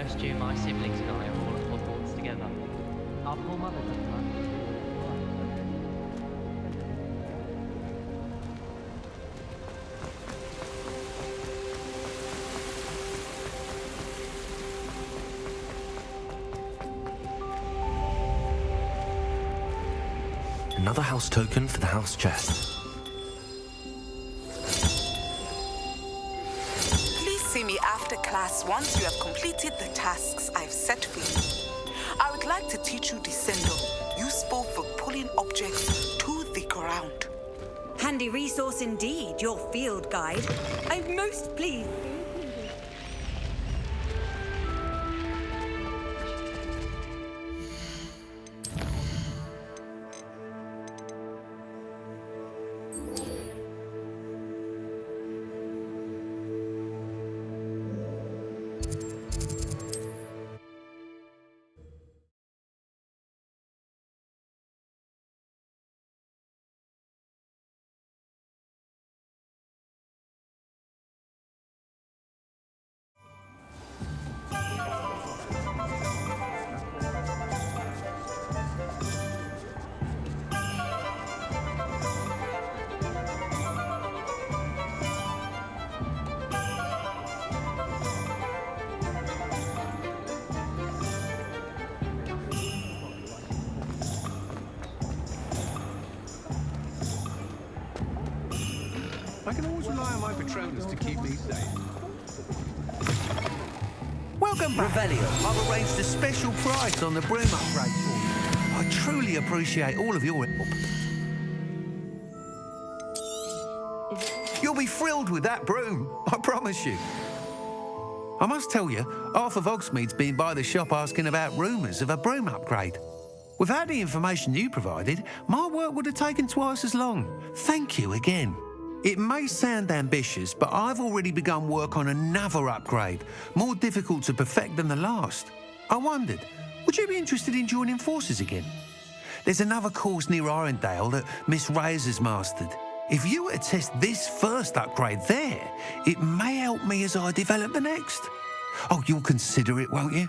first year my siblings and I are all at Hogwarts together. Our poor mother doesn't like it. Another house token for the house chest. Please see me after class once you have completed the tasks I've set for you. I would like to teach you Descendo, useful for pulling objects to the ground. Handy resource indeed, your field guide. I'm most pleased. I can always rely on my Patronus to keep me safe. Welcome back. Revelio. I've arranged a special price on the broom upgrade for you. I truly appreciate all of your help. You'll be thrilled with that broom, I promise you. I must tell you, half of Hogsmeade's been by the shop asking about rumours of a broom upgrade. Without the information you provided, my work would have taken twice as long. Thank you again. It may sound ambitious, but I've already begun work on another upgrade, more difficult to perfect than the last. I wondered, would you be interested in joining forces again? There's another course near Arendelle that Miss Reyes has mastered. If you were to test this first upgrade there, it may help me as I develop the next. Oh, you'll consider it, won't you?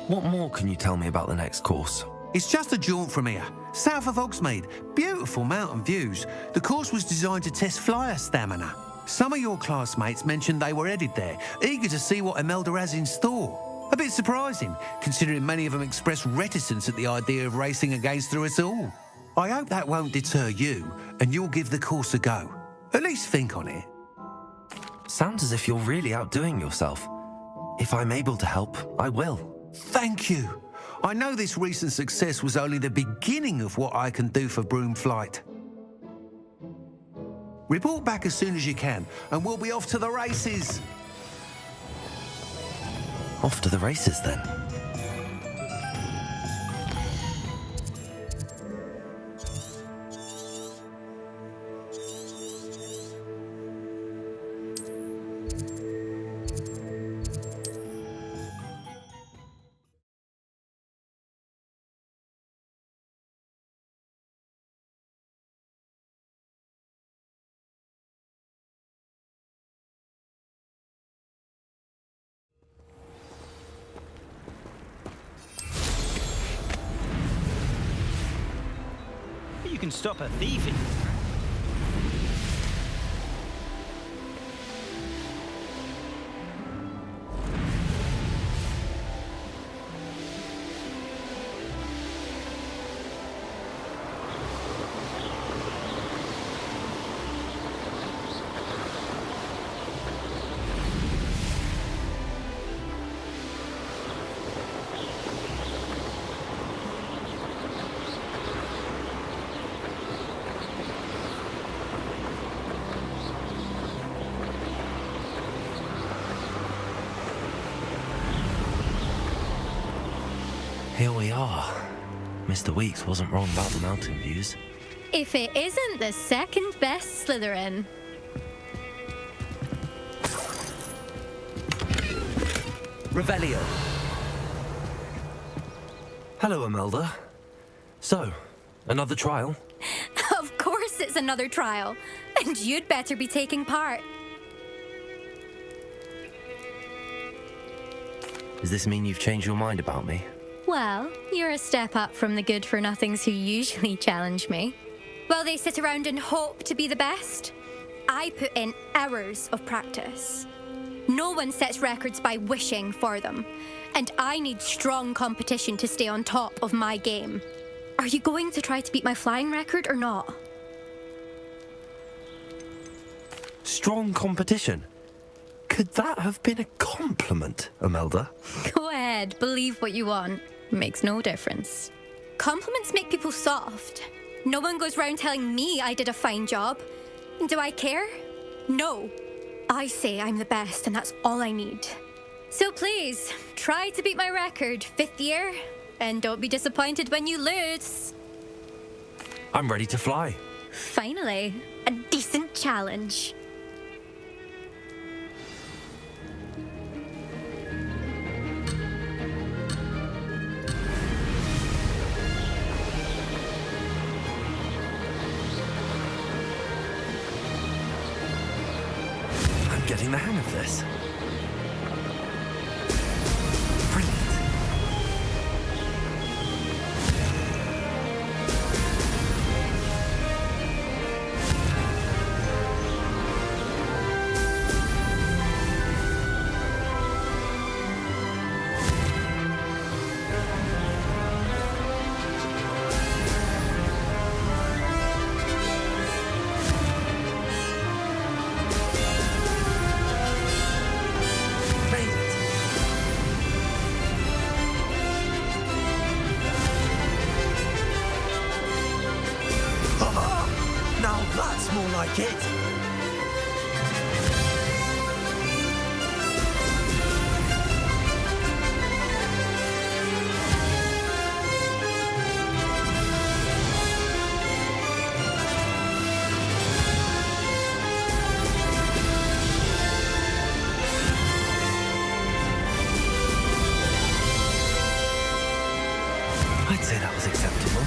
What more can you tell me about the next course? It's just a jaunt from here, south of Hogsmeade. Beautiful mountain views. The course was designed to test flyer stamina. Some of your classmates mentioned they were headed there, eager to see what Imelda has in store. A bit surprising, considering many of them expressed reticence at the idea of racing against her at all. I hope that won't deter you, and you'll give the course a go. At least think on it. Sounds as if you're really outdoing yourself. If I'm able to help, I will. Thank you. I know this recent success was only the beginning of what I can do for Broomflight. Report back as soon as you can, and we'll be off to the races. Off to the races, then. You can stop a thief in... Here we are. Mr. Weeks wasn't wrong about the mountain views. If it isn't the second best Slytherin. Revelio. Hello, Imelda. So, another trial? Of course course it's another trial. And you'd better be taking part. Does this mean you've changed your mind about me? Well, you're a step up from the good-for-nothings who usually challenge me. While they sit around and hope to be the best, I put in hours of practice. No one sets records by wishing for them, and I need strong competition to stay on top of my game. Are you going to try to beat my flying record or not? Strong competition? Could that have been a compliment, Imelda? Go ahead, believe what you want. Makes no difference. Compliments make people soft. No one goes round telling me I did a fine job. Do I care? No. I say I'm the best, and that's all I need. So please, try to beat my record, 5th year, and don't be disappointed when you lose. I'm ready to fly. Finally, a decent challenge. I'm getting the hang of this. Brilliant. Now that's more like it. I'd say that was acceptable.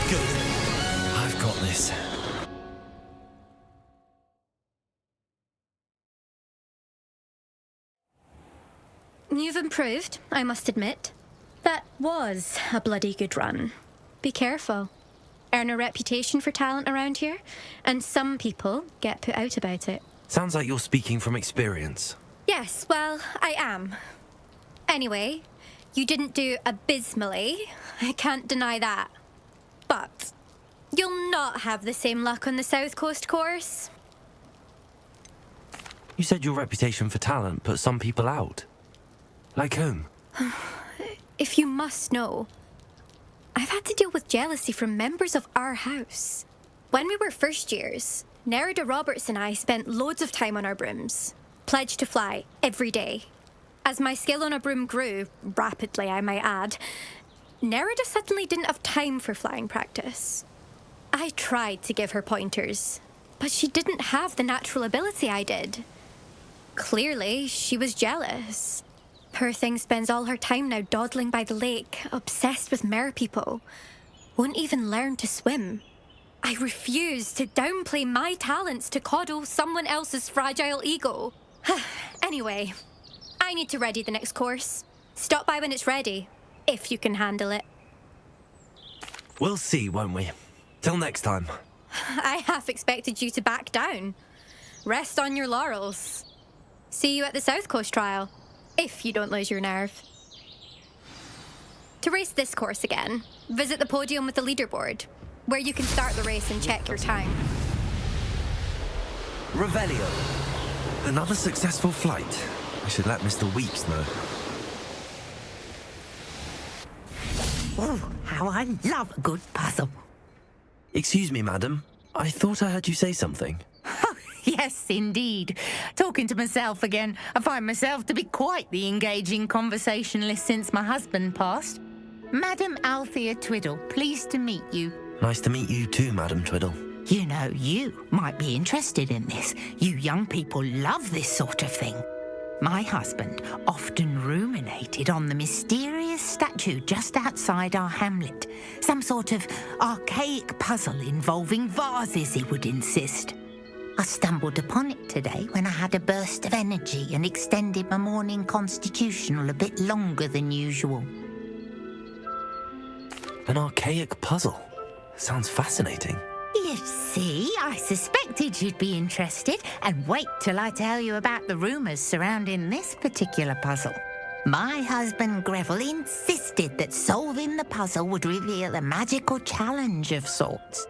Good. I've got this. You've improved, I must admit. That was a bloody good run. Be careful. Earn a reputation for talent around here, and some people get put out about it. Sounds like you're speaking from experience. Yes, well, I am. Anyway, you didn't do abysmally. I can't deny that. But you'll not have the same luck on the South Coast course. You said your reputation for talent put some people out. Like whom? If you must know, I've had to deal with jealousy from members of our house. When we were first years, Nerida Roberts and I spent loads of time on our brooms, pledged to fly every day. As my skill on a broom grew, rapidly I might add, Nerida suddenly didn't have time for flying practice. I tried to give her pointers, but she didn't have the natural ability I did. Clearly, she was jealous. Poor thing spends all her time now dawdling by the lake, obsessed with merpeople. Won't even learn to swim. I refuse to downplay my talents to coddle someone else's fragile ego. Anyway, I need to ready the next course. Stop by when it's ready, if you can handle it. We'll see, won't we? Till next time. I half expected you to back down. Rest on your laurels. See you at the South Coast trial, if you don't lose your nerve. To race this course again, visit the podium with the leaderboard, where you can start the race and check your time. Revelio. Another successful flight. I should let Mr. Weeks know. Oh, how I love a good puzzle. Excuse me, madam. I thought I heard you say something. Oh, yes, indeed. Talking to myself again. I find myself to be quite the engaging conversationalist since my husband passed. Madam Althea Twiddle, pleased to meet you. Nice to meet you too, Madam Twiddle. You know, you might be interested in this. You young people love this sort of thing. My husband often ruminated on the mysterious statue just outside our hamlet. Some sort of archaic puzzle involving vases, he would insist. I stumbled upon it today when I had a burst of energy and extended my morning constitutional a bit longer than usual. An archaic puzzle. Sounds fascinating. You see, I suspected you'd be interested, and wait till I tell you about the rumours surrounding this particular puzzle. My husband Greville insisted that solving the puzzle would reveal a magical challenge of sorts.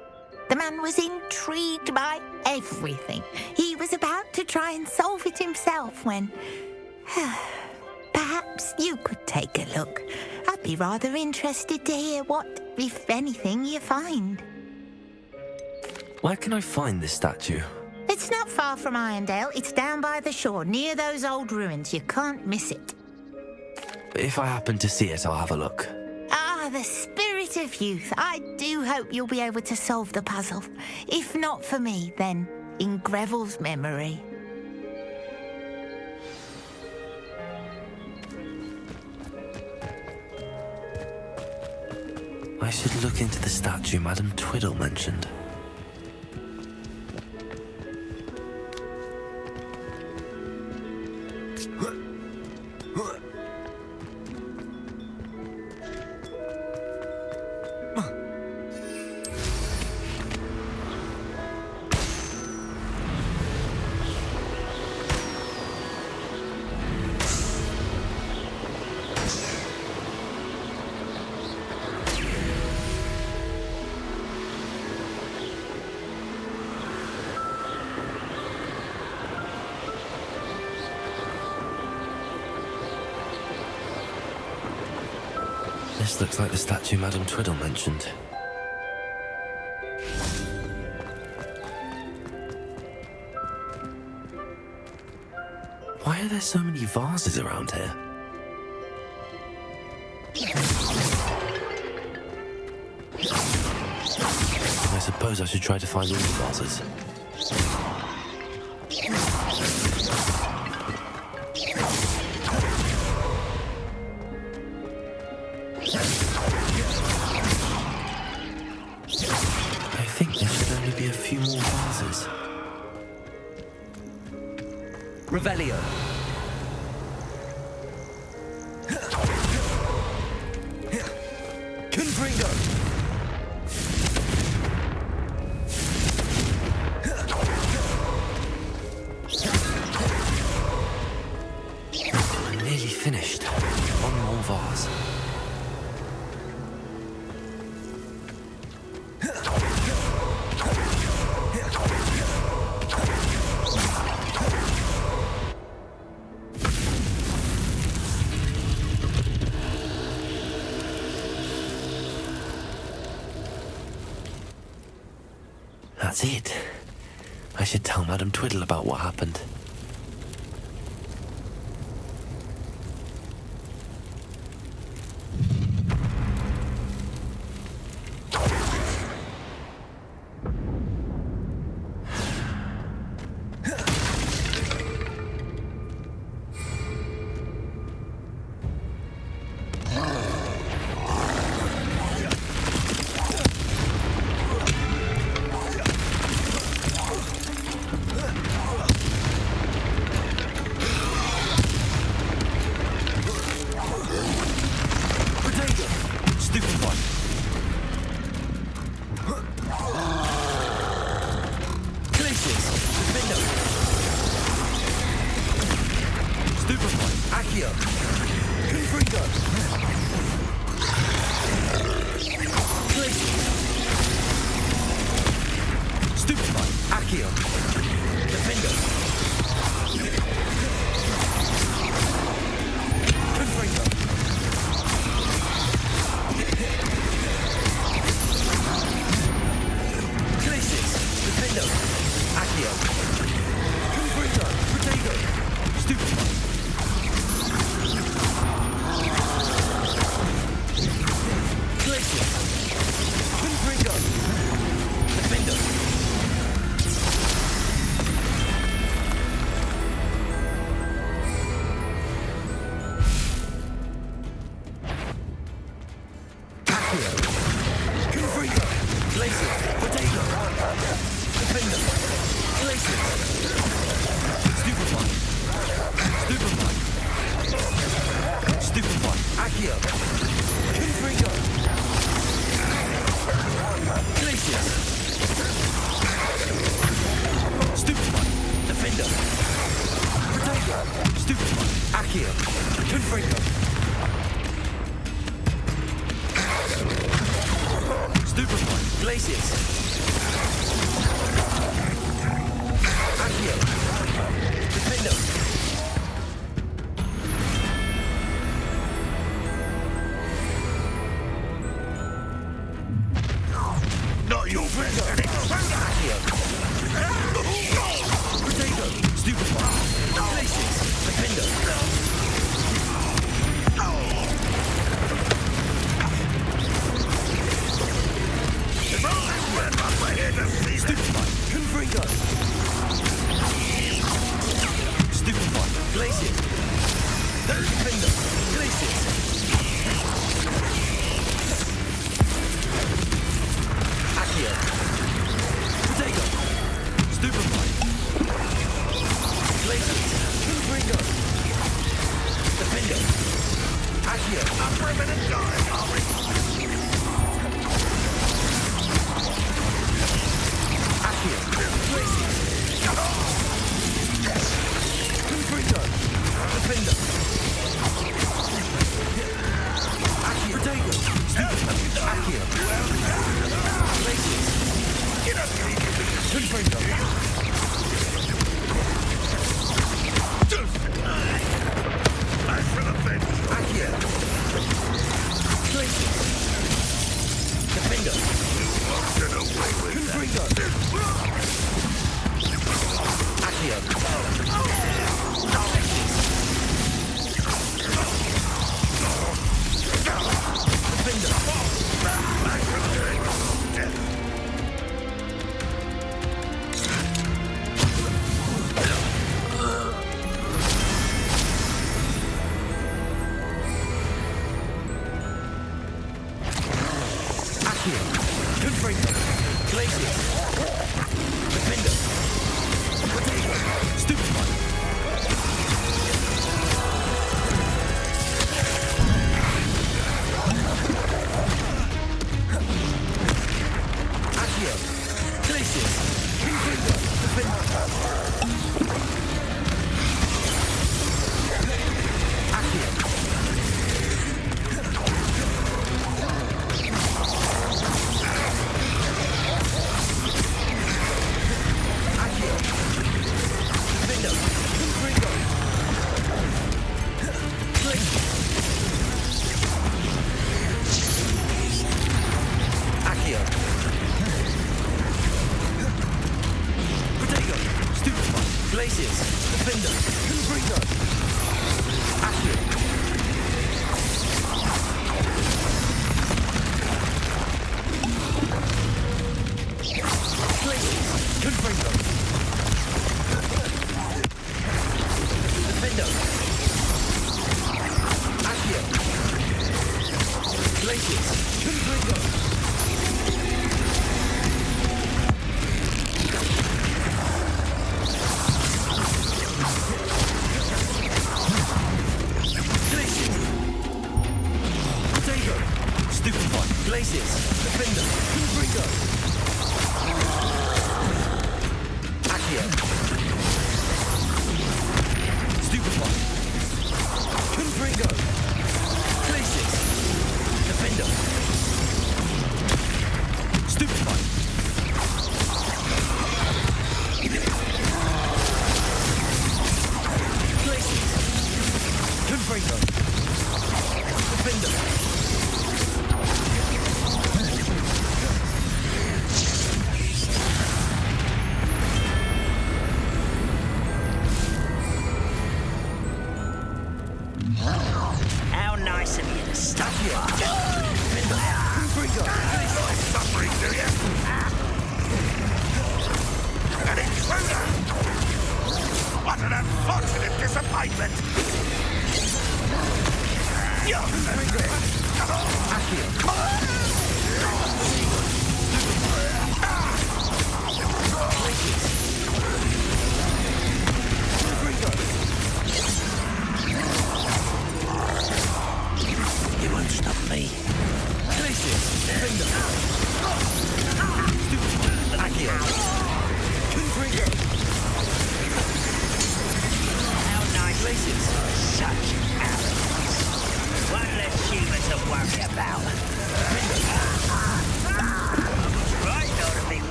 The man was intrigued by everything. He was about to try and solve it himself when... Perhaps you could take a look. I'd be rather interested to hear what, if anything, you find. Where can I find this statue? It's not far from Irondale. It's down by the shore, near those old ruins. You can't miss it. If I happen to see it, I'll have a look. Ah, the spirit of youth. I do hope you'll be able to solve the puzzle. If not for me, then in Greville's memory. I should look into the statue Madam Twiddle mentioned. This looks like the statue Madam Twiddle mentioned. Why are there so many vases around here? I suppose I should try to find all the vases. I think there should only be a few more vases. Revelio. Confringo. I'm nearly finished. One more vase. That's it. I should tell Madam Twiddle about what happened. Stupefy, Accio, Confringo. Stupefy. Accio. Defender. Confringo. Glacius. Defender. Accio. Confringo. Protego. Stupefy. Glacius. Confringo. Defender. Glacius.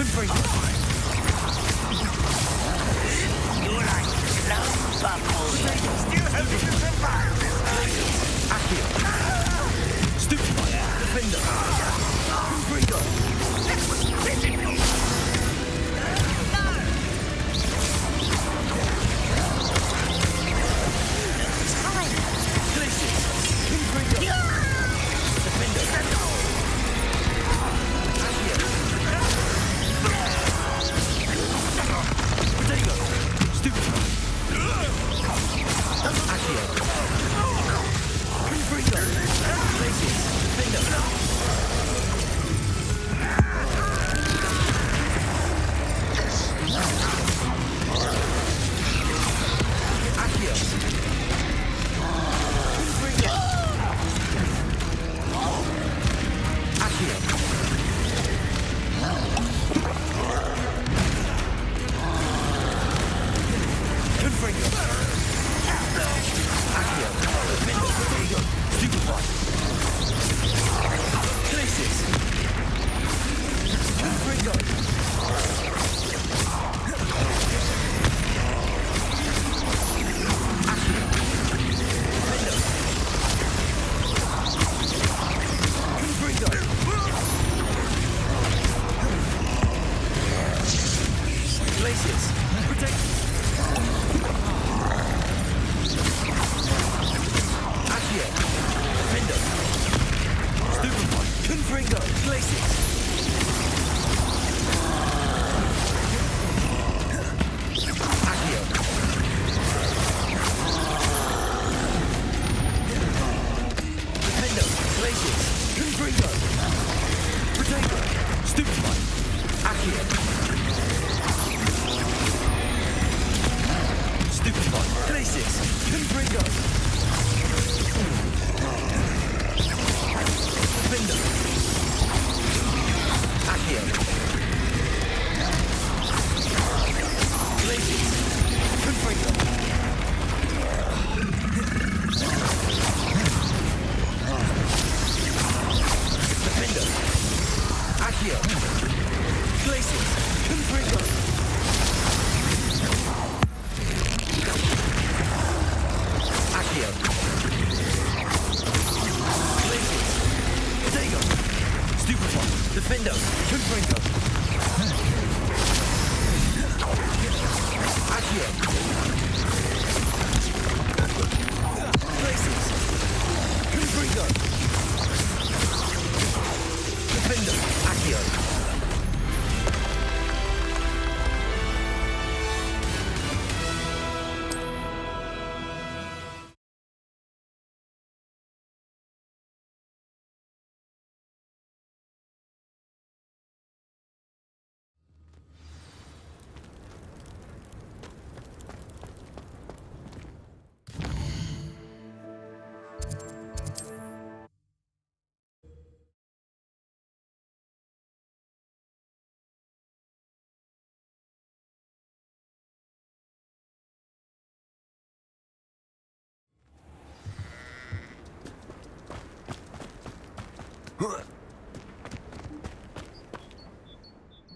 Confringo. You're like snow bubbles. Still hoping to survive this night. Accio. Stupefy. Defender. Confringo. Glacius. Confringo. Defender. Accio. Potato. Stupefy. Accio. Confringo. Glacius. Defender. Accio. Confringo. Accio. Confringo. Accio. Defender. Potato. Stupefy. Glacius. Confringo. Accio. Defender. Confringo. Glacius. Protect. Accio. Defender. Stupefy. Confringo. Glacius. Accio. Defender. Glacius. Confringo. Potato. Stupefy. Accio. Stupefy. Glacius. Confringo. Defender. Accio. Glacius. Confringo. Defender. Accio. Glacius. Confringo. Accio. Glacius. Potato. Stupefy. Defender. Confringo. Accio. Glacius. Confringo. Defender. Accio.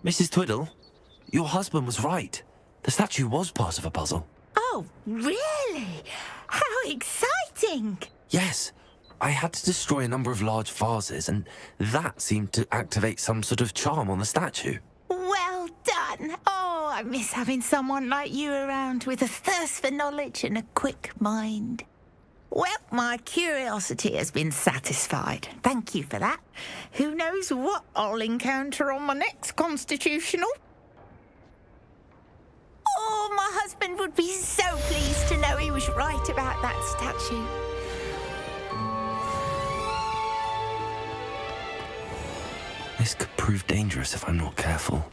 Mrs. Twiddle, your husband was right. The statue was part of a puzzle. Oh, really? How exciting! Yes, I had to destroy a number of large vases, and that seemed to activate some sort of charm on the statue. Well done. Oh, I miss having someone like you around with a thirst for knowledge and a quick mind. Well, my curiosity has been satisfied. Thank you for that. Who knows what I'll encounter on my next constitutional? Oh, my husband would be so pleased to know he was right about that statue. This could prove dangerous if I'm not careful.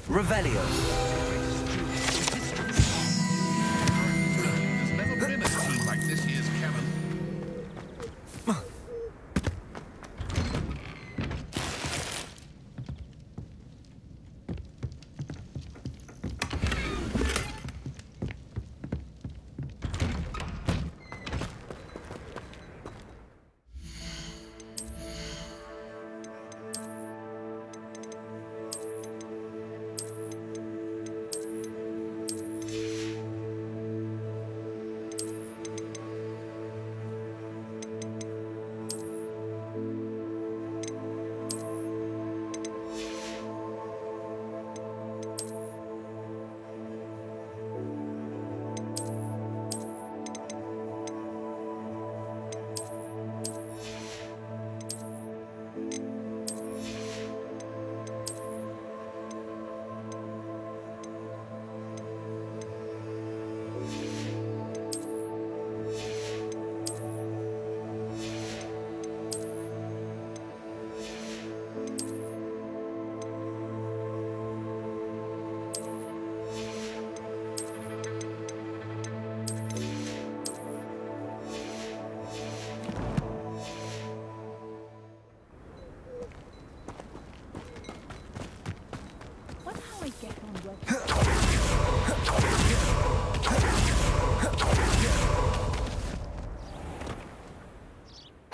Revelio. There's never been a team like this year's Canon.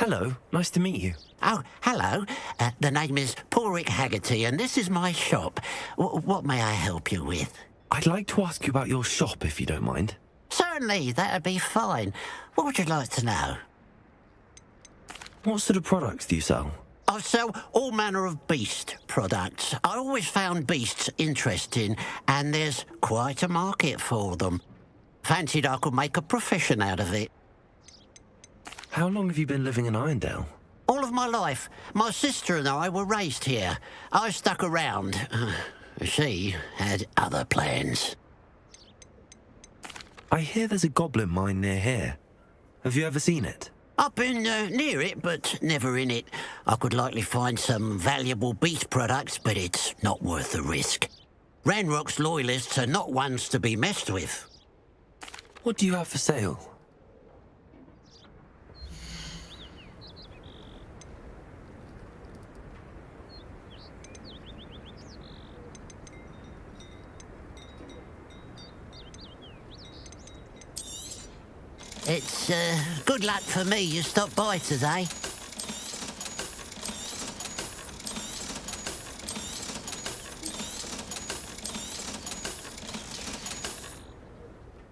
Hello, nice to meet you. Oh, hello. The name is Porrick Haggerty, and this is my shop. What may I help you with? I'd like to ask you about your shop, if you don't mind. Certainly, that'd be fine. What would you like to know? What sort of products do you sell? I sell all manner of beast products. I always found beasts interesting, and there's quite a market for them. Fancied I could make a profession out of it. How long have you been living in Irondale? All of my life. My sister and I were raised here. I stuck around. She had other plans. I hear there's a goblin mine near here. Have you ever seen it? I've been near it, but never in it. I could likely find some valuable beast products, but it's not worth the risk. Ranrock's loyalists are not ones to be messed with. What do you have for sale? It's good luck for me you stopped by today.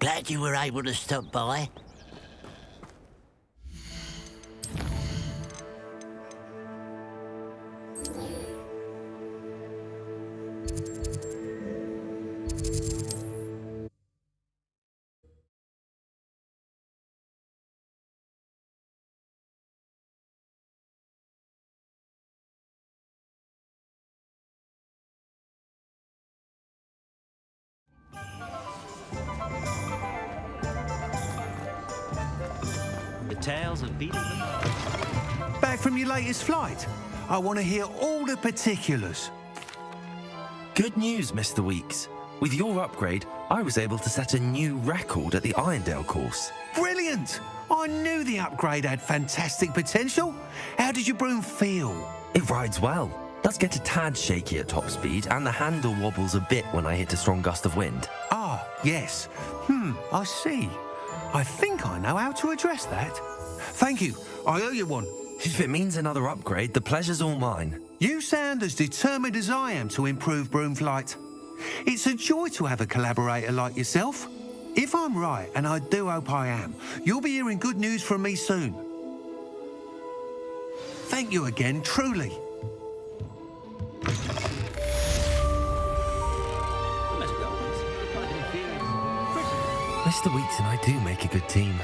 Glad you were able to stop by. The tales of beating them. Back from your latest flight? I want to hear all the particulars. Good news, Mr. Weeks. With your upgrade, I was able to set a new record at the Irondale course. Brilliant! I knew the upgrade had fantastic potential. How did your broom feel? It rides well. Does get a tad shaky at top speed, and the handle wobbles a bit when I hit a strong gust of wind. Ah, yes. I see. I think I know how to address that. Thank you. I owe you one. If it means another upgrade, the pleasure's all mine. You sound as determined as I am to improve broom flight. It's a joy to have a collaborator like yourself. If I'm right, and I do hope I am, you'll be hearing good news from me soon. Thank you again, truly. Mr. Weeks and I do make a good team.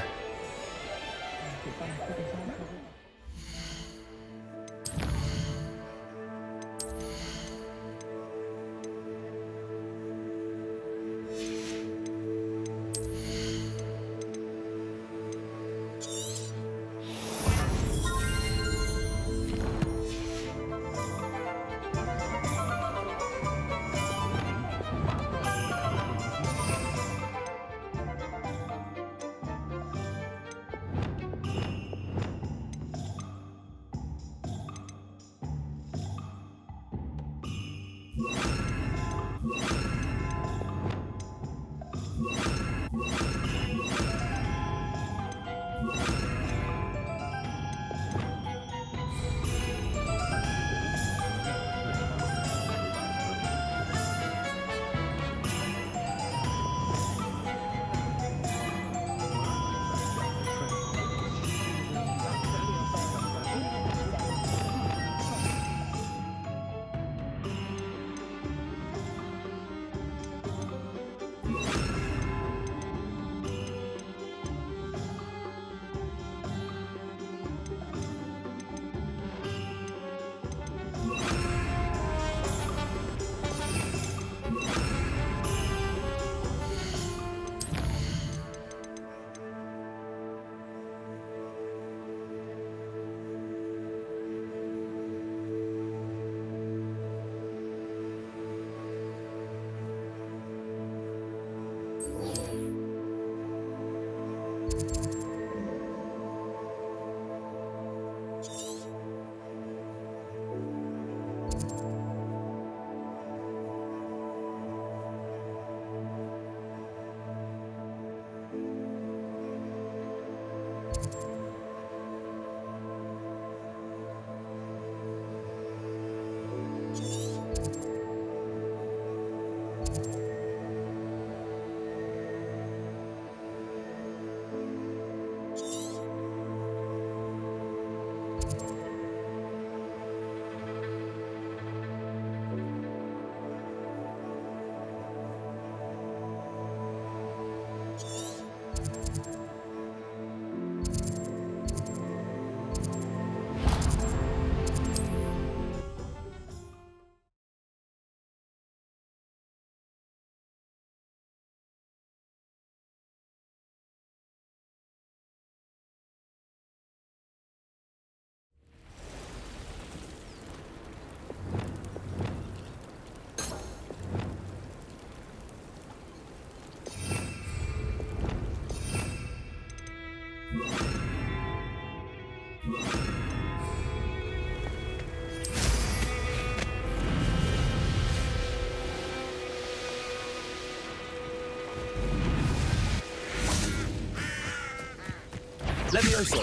Levioso.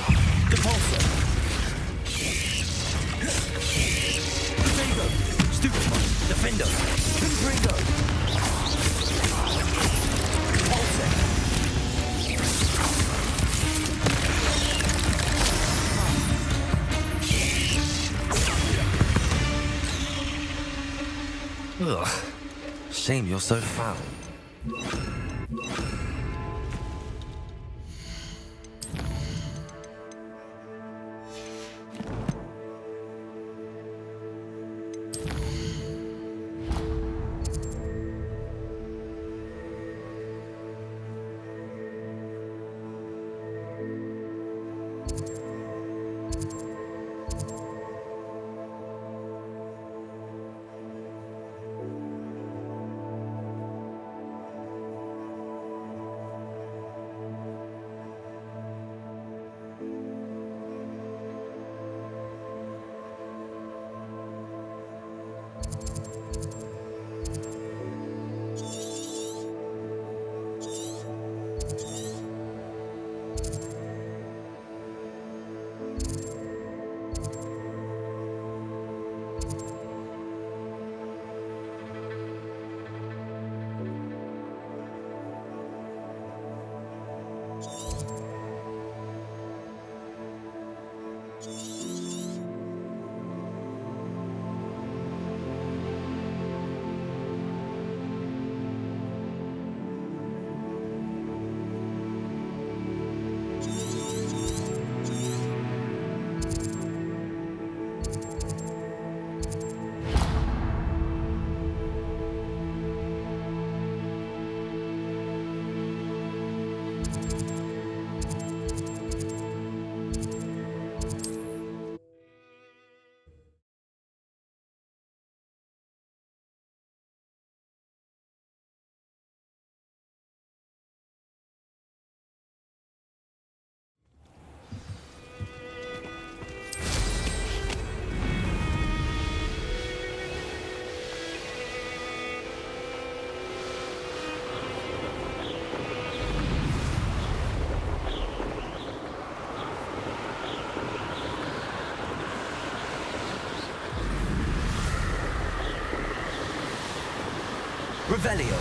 Depulso. Potato. Stupefy. Defender. Confringo. Pulse. Ugh. Shame you're so foul. Revelio.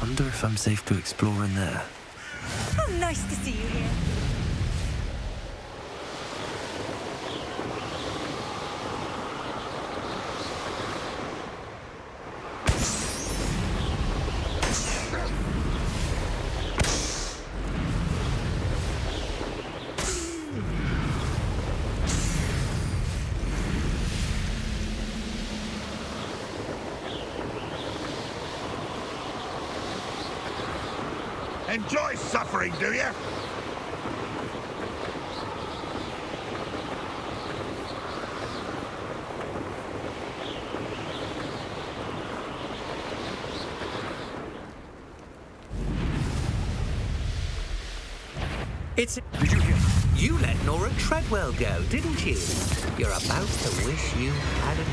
Wonder if I'm safe to explore in there. Oh, nice to see you here. Enjoy suffering, do you? Did you hear? You let Nora Treadwell go, didn't you? You're about to wish you hadn't.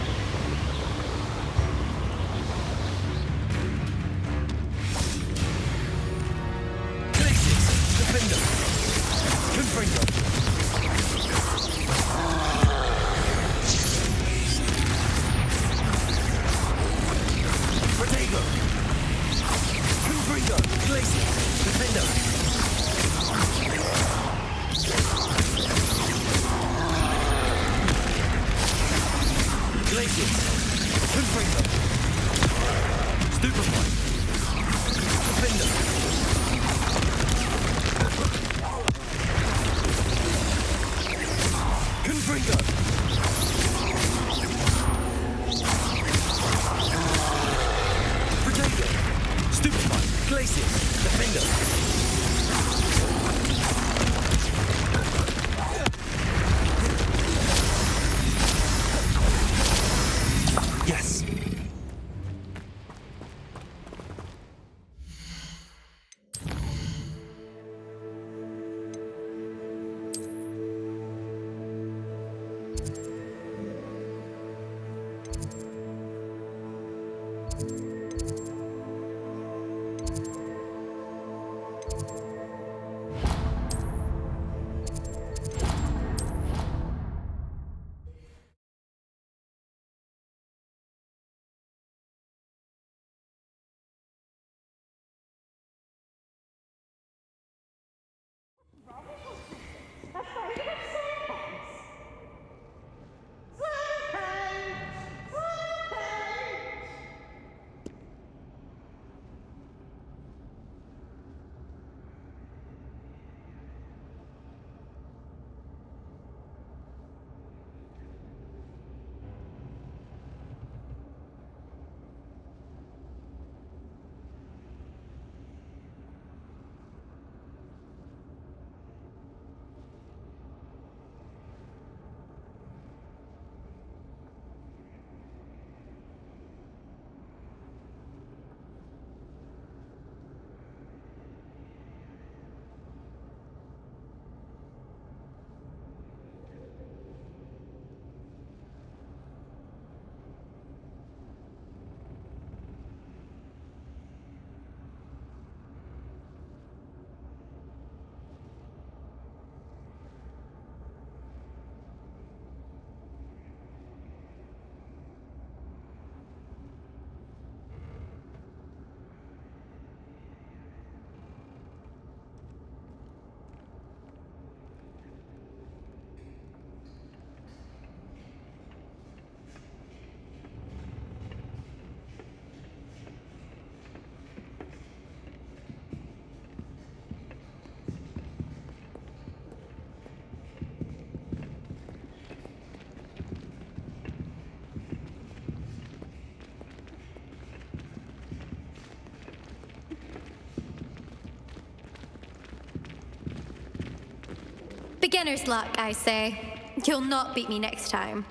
Beginner's luck, I say. You'll not beat me next time.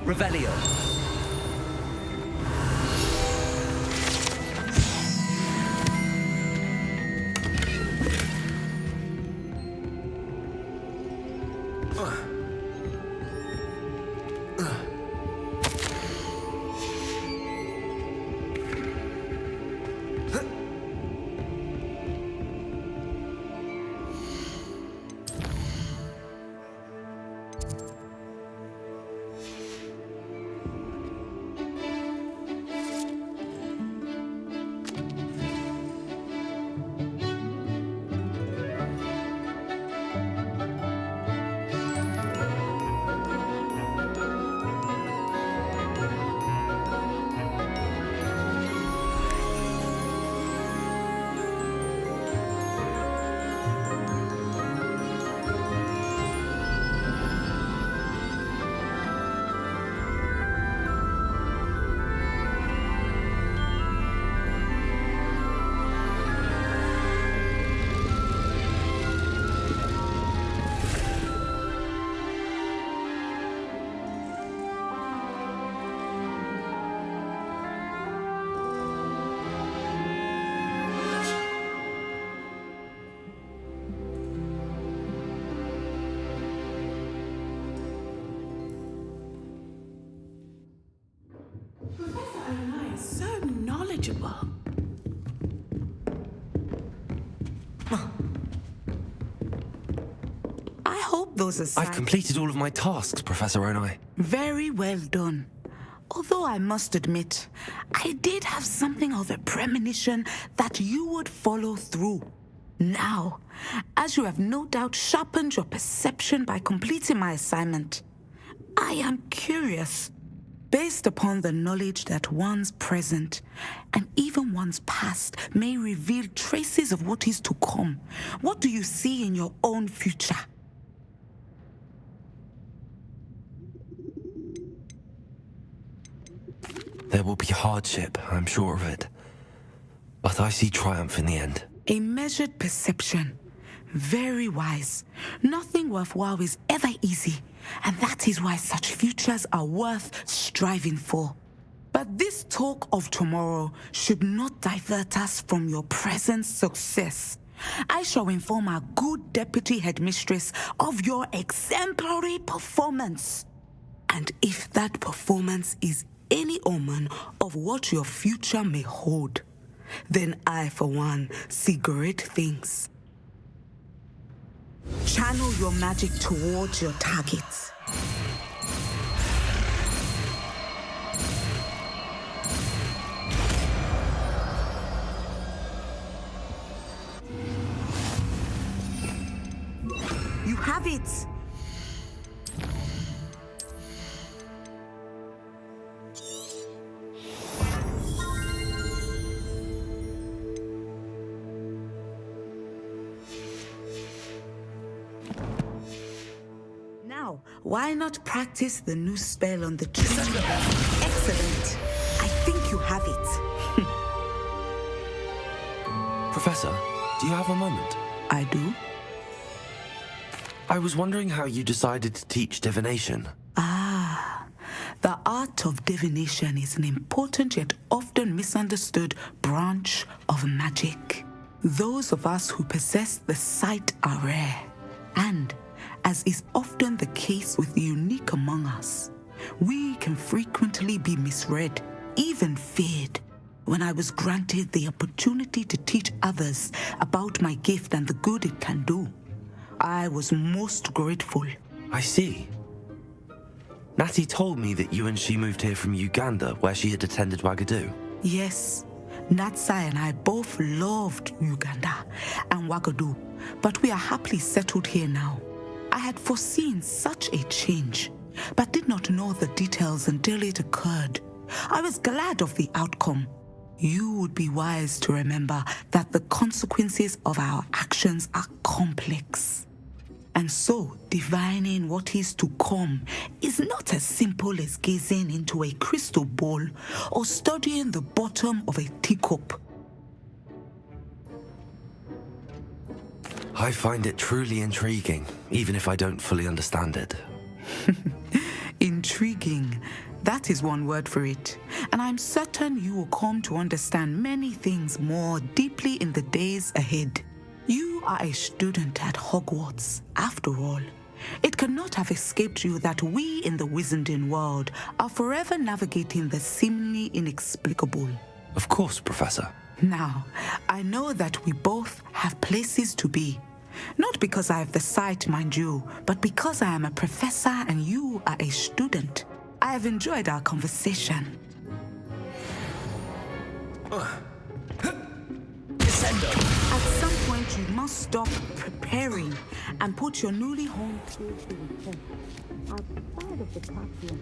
Revelio. So knowledgeable. I hope those I've assignments... completed all of my tasks, Professor Onai. Very well done. Although I must admit, I did have something of a premonition that you would follow through. Now, as you have no doubt sharpened your perception by completing my assignment, I am curious. Based upon the knowledge that one's present and even one's past may reveal traces of what is to come, what do you see in your own future? There will be hardship, I'm sure of it. But I see triumph in the end. A measured perception. Very wise. Nothing worthwhile is ever easy, and that is why such futures are worth striving for. But this talk of tomorrow should not divert us from your present success. I shall inform our good deputy headmistress of your exemplary performance. And if that performance is any omen of what your future may hold, then I, for one, see great things. Channel your magic towards your targets. You have it! Now, why not practice the new spell on the tree? Excellent. I think you have it. Professor, do you have a moment? I do? I was wondering how you decided to teach divination. The art of divination is an important yet often misunderstood branch of magic. Those of us who possess the sight are rare, and, as is often the case with the unique among us, we can frequently be misread, even feared. When I was granted the opportunity to teach others about my gift and the good it can do, I was most grateful. I see. Natty told me that you and she moved here from Uganda, where she had attended Wagadu. Yes, Natsai and I both loved Uganda and Wagadu, but we are happily settled here now. I had foreseen such a change, but did not know the details until it occurred. I was glad of the outcome. You would be wise to remember that the consequences of our actions are complex. And so, divining what is to come is not as simple as gazing into a crystal ball or studying the bottom of a teacup. I find it truly intriguing, even if I don't fully understand it. Intriguing. That is one word for it. And I'm certain you will come to understand many things more deeply in the days ahead. You are a student at Hogwarts, after all. It cannot have escaped you that we in the Wizarding world are forever navigating the seemingly inexplicable. Of course, Professor. Now, I know that we both have places to be. Not because I have the sight, mind you, but because I am a professor and you are a student. I have enjoyed our conversation. At some point, you must stop preparing and put your newly honed tools to the test outside of the classroom.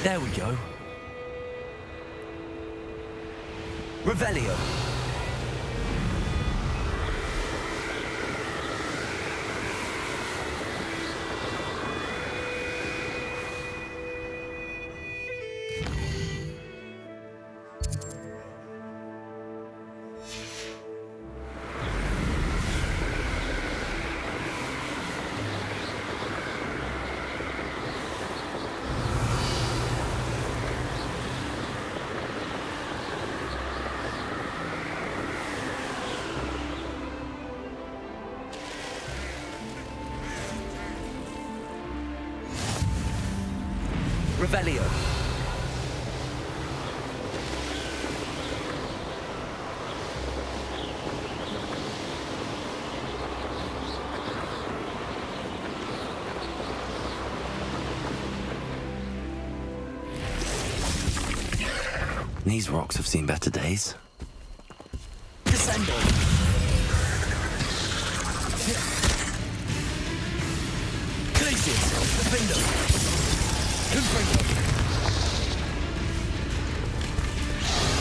There we go. Revelio. Revelio. These rocks have seen better days. Descendo. Glaciers. Defendo. Confringo.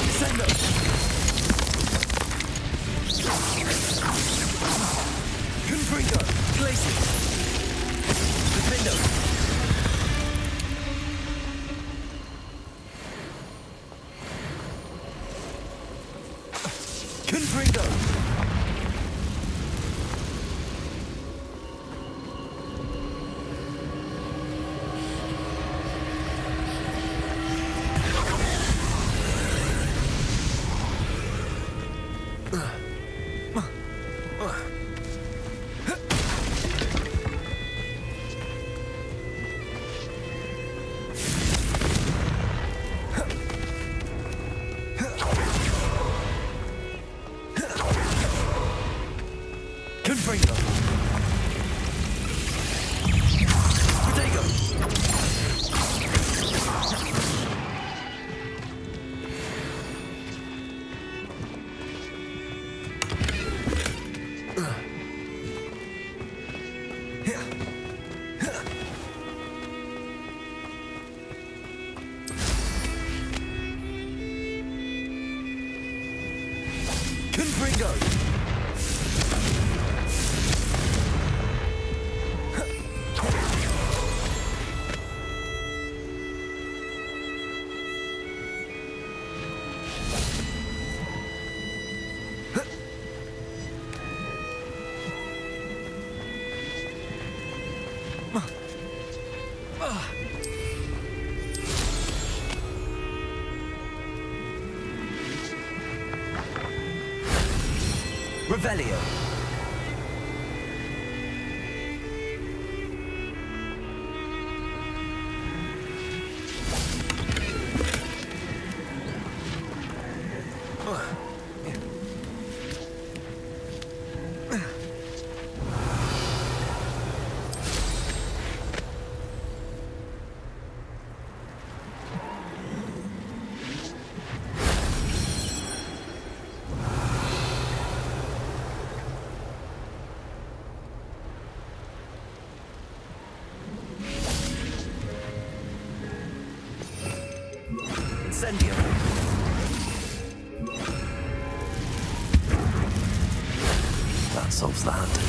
Descendo. Confringo. Glaciers. Defendo. Confringo. Confringo. Protego. Confringo. Revelio. Incendio. That solves that.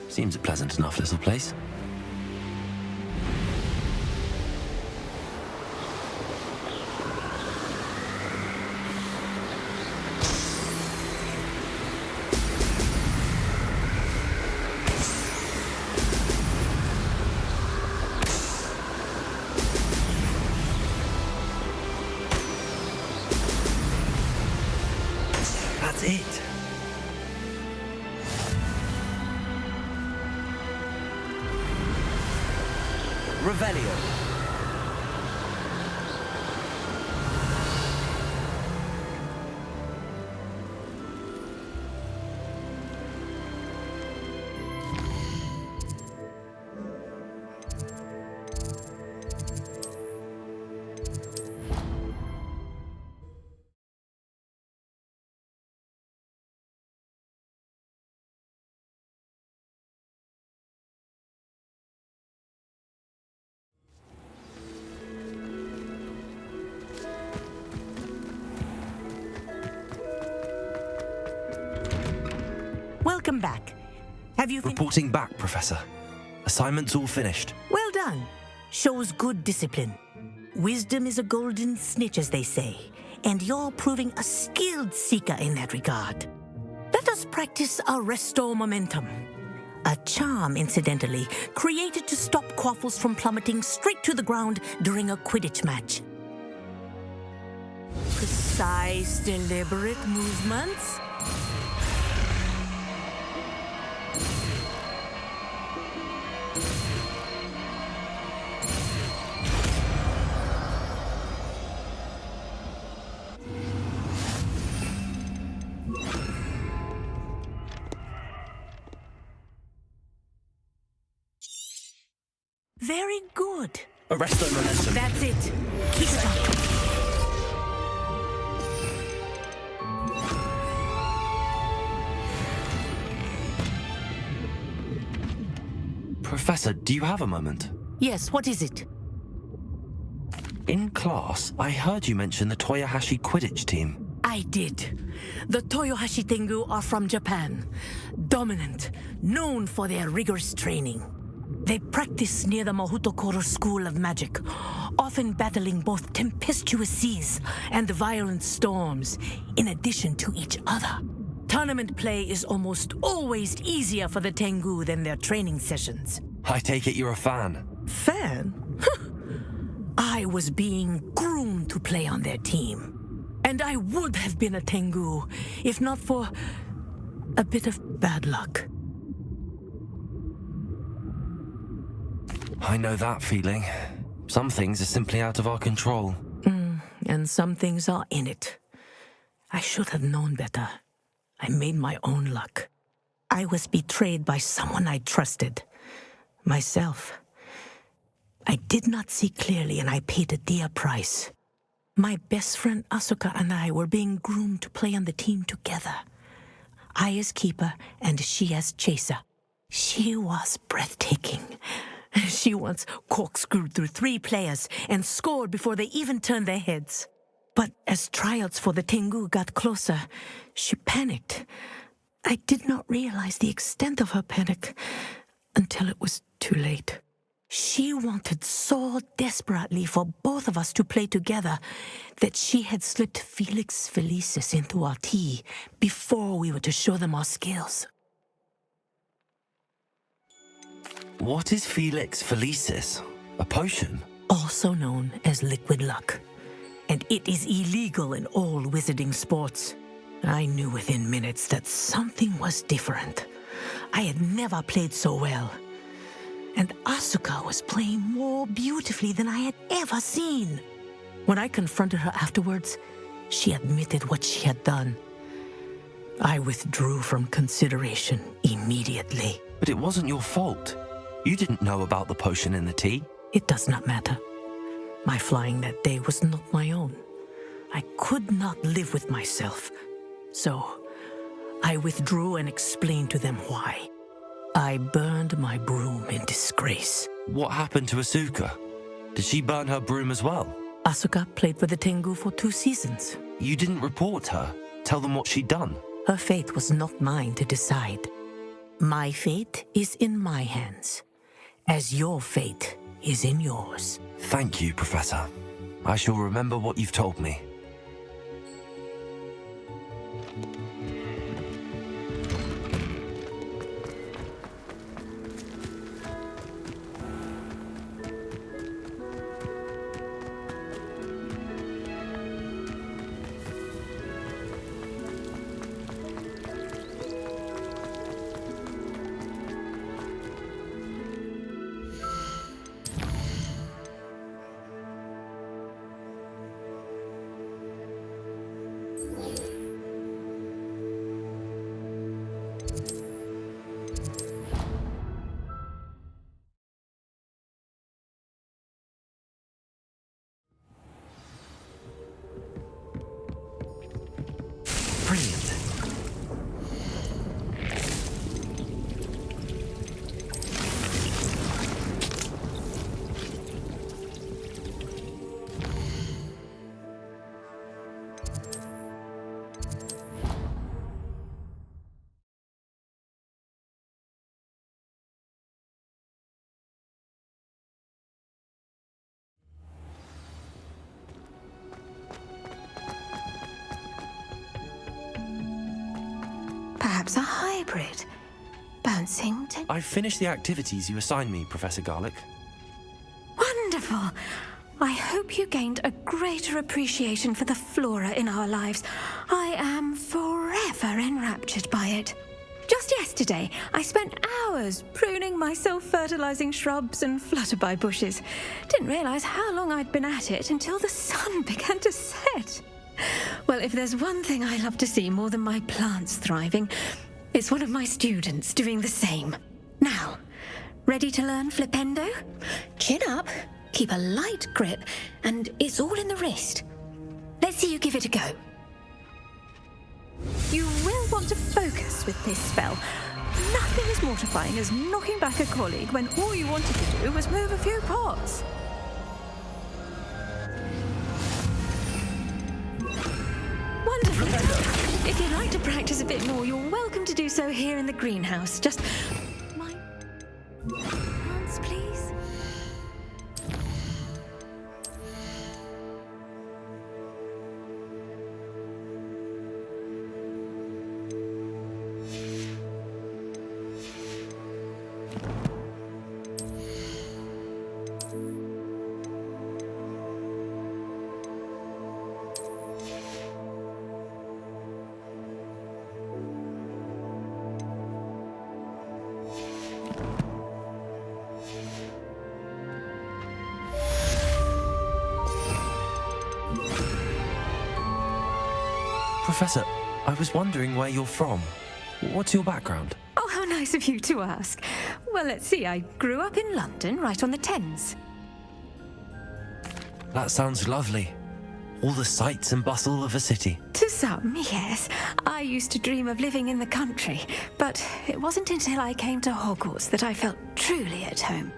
Seems a pleasant enough little place. That's it. Revelio. Welcome back. Have you Reporting back, Professor. Assignment's all finished. Well done. Shows good discipline. Wisdom is a golden snitch, as they say, and you're proving a skilled seeker in that regard. Let us practice our Restore Momentum. A charm, incidentally, created to stop quaffles from plummeting straight to the ground during a Quidditch match. Precise, deliberate movements. Very good. Arresto momentum. That's it. Keep it up. Professor, do you have a moment? Yes, what is it? In class, I heard you mention the Toyohashi Quidditch team. I did. The Toyohashi Tengu are from Japan. Dominant, known for their rigorous training. They practice near the Mahutokoro School of Magic, often battling both tempestuous seas and violent storms, in addition to each other. Tournament play is almost always easier for the Tengu than their training sessions. I take it you're a fan. Fan? I was being groomed to play on their team. And I would have been a Tengu, if not for a bit of bad luck. I know that feeling. Some things are simply out of our control. And some things are in it. I should have known better. I made my own luck. I was betrayed by someone I trusted. Myself. I did not see clearly, and I paid a dear price. My best friend Asuka and I were being groomed to play on the team together. I as keeper and she as chaser. She was breathtaking. She once corkscrewed through 3 players and scored before they even turned their heads. But as tryouts for the Tengu got closer, she panicked. I did not realize the extent of her panic until it was too late. She wanted so desperately for both of us to play together that she had slipped Felix Felicis into our tea before we were to show them our skills. What is Felix Felicis? A potion? Also known as liquid luck. And it is illegal in all wizarding sports. I knew within minutes that something was different. I had never played so well. And Asuka was playing more beautifully than I had ever seen. When I confronted her afterwards, she admitted what she had done. I withdrew from consideration immediately. But it wasn't your fault. You didn't know about the potion in the tea. It does not matter. My flying that day was not my own. I could not live with myself. So, I withdrew and explained to them why. I burned my broom in disgrace. What happened to Asuka? Did she burn her broom as well? Asuka played for the Tengu for 2 seasons. You didn't report her? Tell them what she'd done? Her fate was not mine to decide. My fate is in my hands, as your fate is in yours. Thank you, Professor. I shall remember what you've told me. Brilliant. Perhaps a hybrid. Bouncing to... I've finished the activities you assigned me, Professor Garlick. Wonderful! I hope you gained a greater appreciation for the flora in our lives. I am forever enraptured by it. Just yesterday, I spent hours pruning my self-fertilizing shrubs and flutterby bushes. Didn't realize how long I'd been at it until the sun began to set. Well, if there's one thing I love to see more than my plants thriving, it's one of my students doing the same. Now, ready to learn Flipendo? Chin up, keep a light grip, and it's all in the wrist. Let's see you give it a go. You will want to focus with this spell. Nothing as mortifying as knocking back a colleague when all you wanted to do was move a few pots. Wonderful. If you'd like to practice a bit more, you're welcome to do so here in the greenhouse. Just my hands, please. Professor, I was wondering where you're from. What's your background? Oh, how nice of you to ask. Well, let's see. I grew up in London, right on the Thames. That sounds lovely. all the sights and bustle of a city. To some, yes. I used to dream of living in the country, but it wasn't until I came to Hogwarts that I felt truly at home.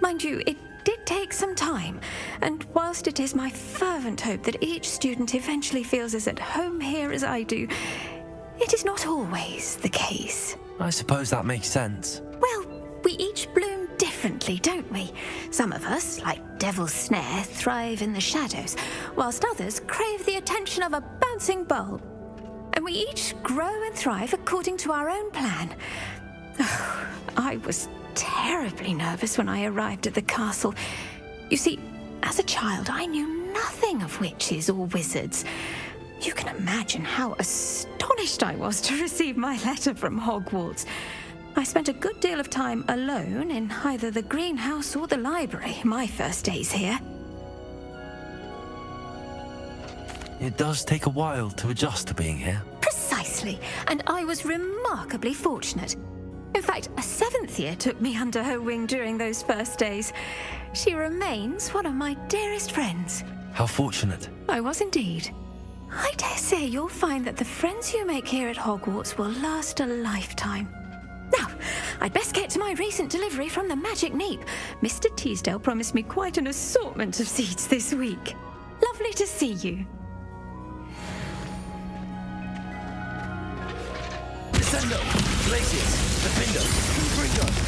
Mind you, it did take some time, and whilst it is my fervent hope that each student eventually feels as at home here as I do, it is not always the case. I suppose that makes sense. Well, we each bloom differently, don't we? Some of us, like Devil's Snare, thrive in the shadows, whilst others crave the attention of a bouncing bulb. And we each grow and thrive according to our own plan. Oh, I was terribly nervous when I arrived at the castle. You see, as a child, I knew nothing of witches or wizards. You can imagine how astonished I was to receive my letter from Hogwarts. I spent a good deal of time alone in either the greenhouse or the library my first days here. It does take a while to adjust to being here. Precisely, and I was remarkably fortunate. In fact, a 7th year took me under her wing during those first days. She remains one of my dearest friends. How fortunate. I was indeed. I dare say you'll find that the friends you make here at Hogwarts will last a lifetime. Now, I'd best get to my recent delivery from the Magic Neep. Mr. Teasdale promised me quite an assortment of seeds this week. Lovely to see you. Descendo! Glacius! Defendo! Confringo!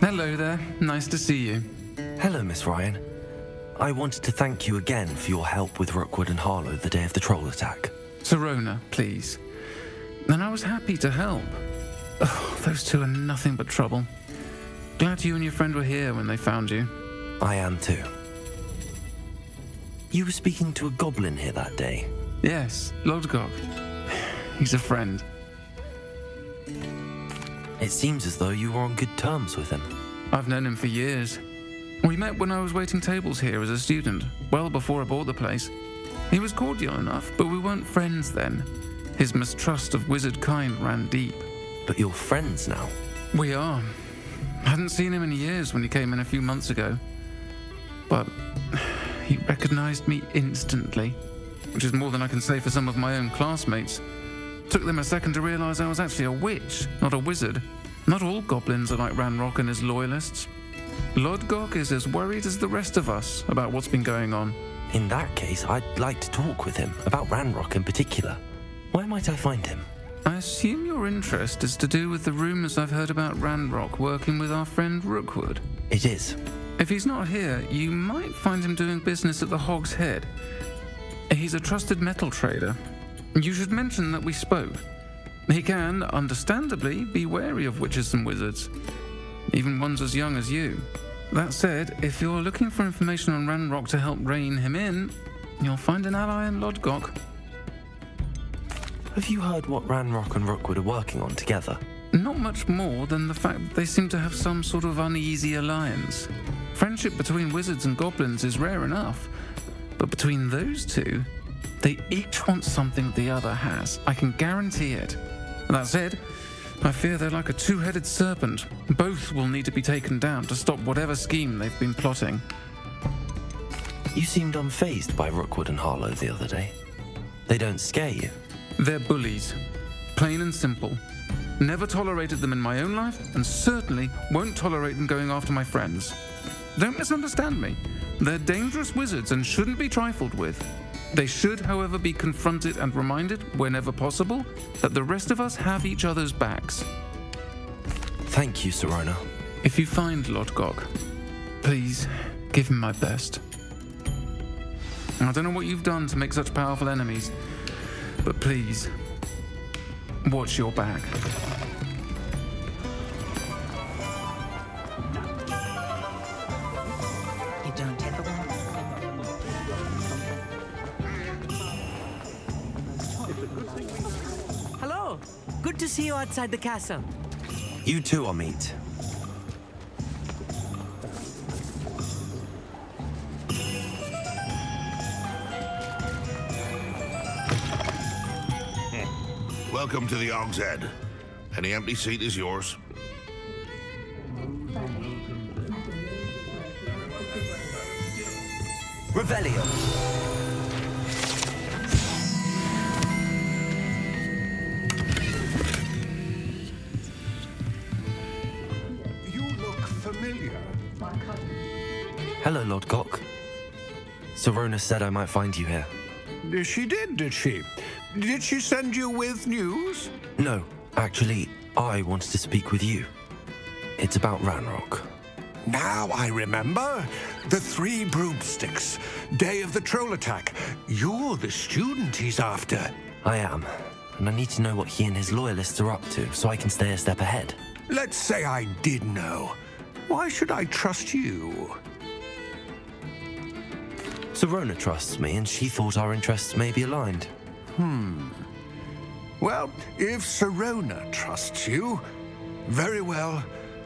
Hello there. Nice to see you. Hello, Miss Ryan. I wanted to thank you again for your help with Rookwood and Harlow the day of the troll attack. Sirona, please. And I was happy to help. Oh, those two are nothing but trouble. Glad you and your friend were here when they found you. I am too. You were speaking to a goblin here that day. Yes, Lodgok. He's a friend. It seems as though you were on good terms with him. I've known him for years. We met when I was waiting tables here as a student, well before I bought the place. He was cordial enough, but we weren't friends then. His mistrust of wizard kind ran deep. But you're friends now? We are. Hadn't seen him in years when he came in a few months ago. But he recognized me instantly, which is more than I can say for some of my own classmates. Took them a second to realize I was actually a witch, not a wizard. Not all goblins are like Ranrock and his loyalists. Lodgok is as worried as the rest of us about what's been going on. In that case, I'd like to talk with him, about Ranrock in particular. Where might I find him? I assume your interest is to do with the rumors I've heard about Ranrock working with our friend Rookwood. It is. If he's not here, you might find him doing business at the Hog's Head. He's a trusted metal trader. You should mention that we spoke. He can, understandably, be wary of witches and wizards, even ones as young as you. That said, if you're looking for information on Ranrock to help rein him in, you'll find an ally in Lodgok. Have you heard what Ranrock and Rookwood are working on together? Not much more than the fact that they seem to have some sort of uneasy alliance. Friendship between wizards and goblins is rare enough, but between those two, they each want something the other has. I can guarantee it. That said, I fear they're like a two-headed serpent. Both will need to be taken down to stop whatever scheme they've been plotting. You seemed unfazed by Rookwood and Harlow the other day. They don't scare you? They're bullies. Plain and simple. Never tolerated them in my own life, and certainly won't tolerate them going after my friends. Don't misunderstand me. They're dangerous wizards and shouldn't be trifled with. They should, however, be confronted and reminded, whenever possible, that the rest of us have each other's backs. Thank you, Sirona. If you find Lodgok, please give him my best. I don't know what you've done to make such powerful enemies, But please, watch your back. You don't ever want. Hello. Good to see you outside the castle. You too, Amit. Welcome to the Og's Head. Any empty seat is yours. Revelio. You look familiar. Hello, Lord Cock. Serona said I might find you here. She did she? Did she send you with news? No, actually, I wanted to speak with you. It's about Ranrock. Now I remember. The 3 broomsticks. Day of the troll attack. You're the student he's after. I am, and I need to know what he and his loyalists are up to so I can stay a step ahead. Let's say I did know. Why should I trust you? Serona trusts me, and she thought our interests may be aligned. Well, if Serona trusts you, very well.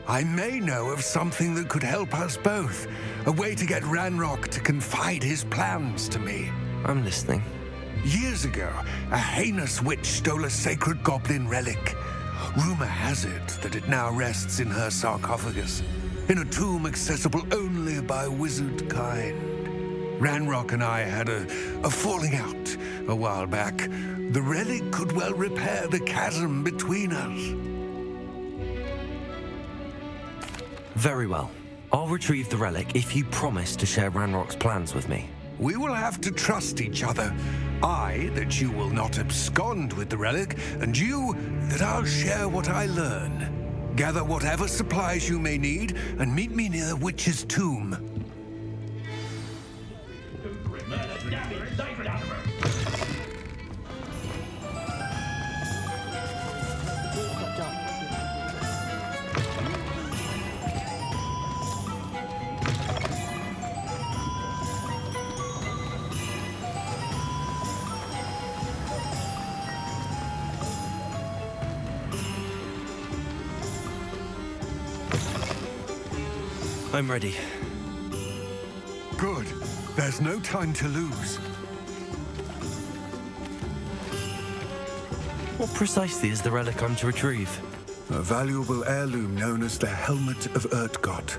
I may know of something that could help us both. A way to get Ranrock to confide his plans to me. I'm listening. Years ago, a heinous witch stole a sacred goblin relic. Rumor has it that it now rests in her sarcophagus, in a tomb accessible only by wizard kind. Ranrock and I had a falling out a while back. The relic could well repair the chasm between us. Very well. I'll retrieve the relic if you promise to share Ranrock's plans with me. We will have to trust each other. I, that you will not abscond with the relic, and you, that I'll share what I learn. Gather whatever supplies you may need, and meet me near the witch's tomb. I'm ready. Good. There's no time to lose. What precisely is the relic I'm to retrieve? A valuable heirloom known as the Helmet of Urtgott.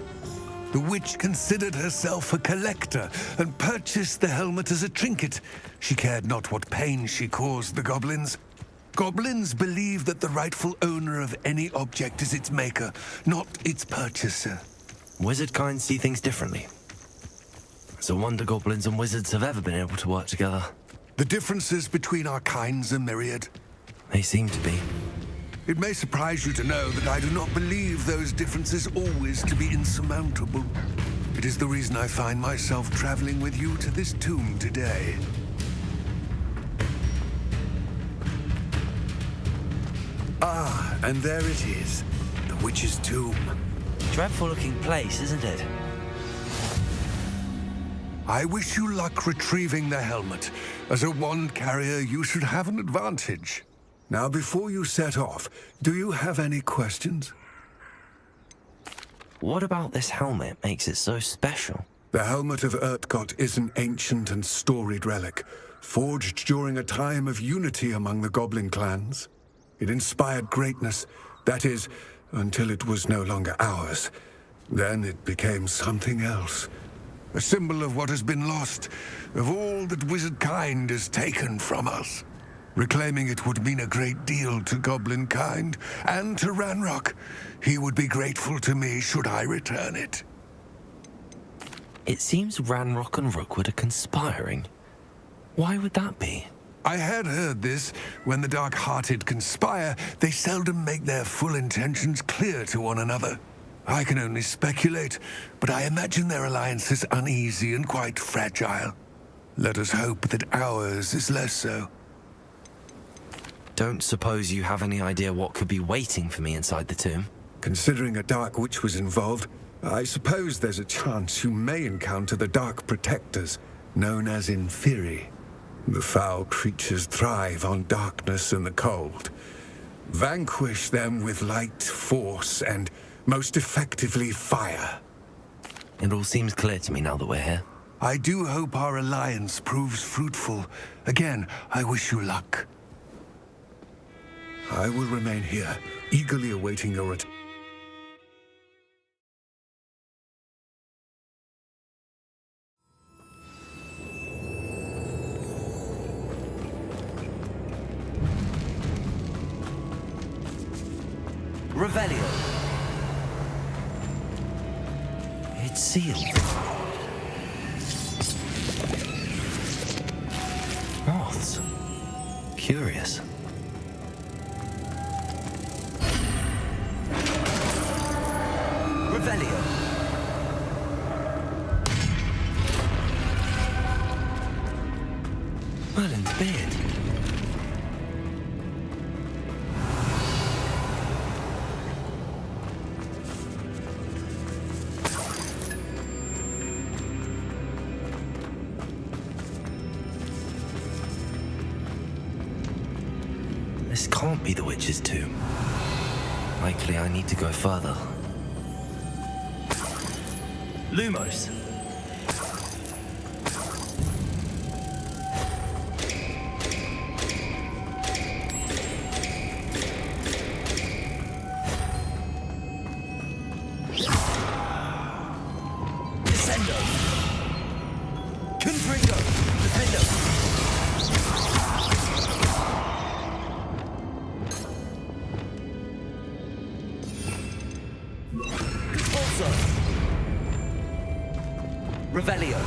The witch considered herself a collector and purchased the helmet as a trinket. She cared not what pain she caused the goblins. Goblins believe that the rightful owner of any object is its maker, not its purchaser. Wizard kind see things differently. It's a wonder goblins and wizards have ever been able to work together. The differences between our kinds are myriad. They seem to be. It may surprise you to know that I do not believe those differences always to be insurmountable. It is the reason I find myself traveling with you to this tomb today. Ah, and there it is, the witch's tomb. Dreadful-looking place, isn't it? I wish you luck retrieving the helmet. As a wand carrier, you should have an advantage. Now, before you set off, do you have any questions? What about this helmet makes it so special? The Helmet of Urtgott is an ancient and storied relic, forged during a time of unity among the goblin clans. It inspired greatness, that is, until it was no longer ours. Then it became something else. A symbol of what has been lost, of all that wizard kind has taken from us. Reclaiming it would mean a great deal to goblin kind, and to Ranrock. He would be grateful to me should I return it. It seems Ranrock and Rookwood are conspiring. Why would that be? I had heard this. When the dark-hearted conspire, they seldom make their full intentions clear to one another. I can only speculate, but I imagine their alliance is uneasy and quite fragile. Let us hope that ours is less so. don't suppose you have any idea what could be waiting for me inside the tomb? Considering a Dark Witch was involved, I suppose there's a chance you may encounter the Dark Protectors, known as Inferi. The foul creatures thrive on darkness and the cold. Vanquish them with light, force, and most effectively fire. It all seems clear to me now that we're here. I do hope our alliance proves fruitful. Again, I wish you luck. I will remain here, eagerly awaiting your return. Revelio. It's sealed. Moths. Curious. Revelio. Merlin's beard. This can't be the witch's tomb. Likely I need to go further. Lumos. Descendo. Confringo. Defendo. Revelio.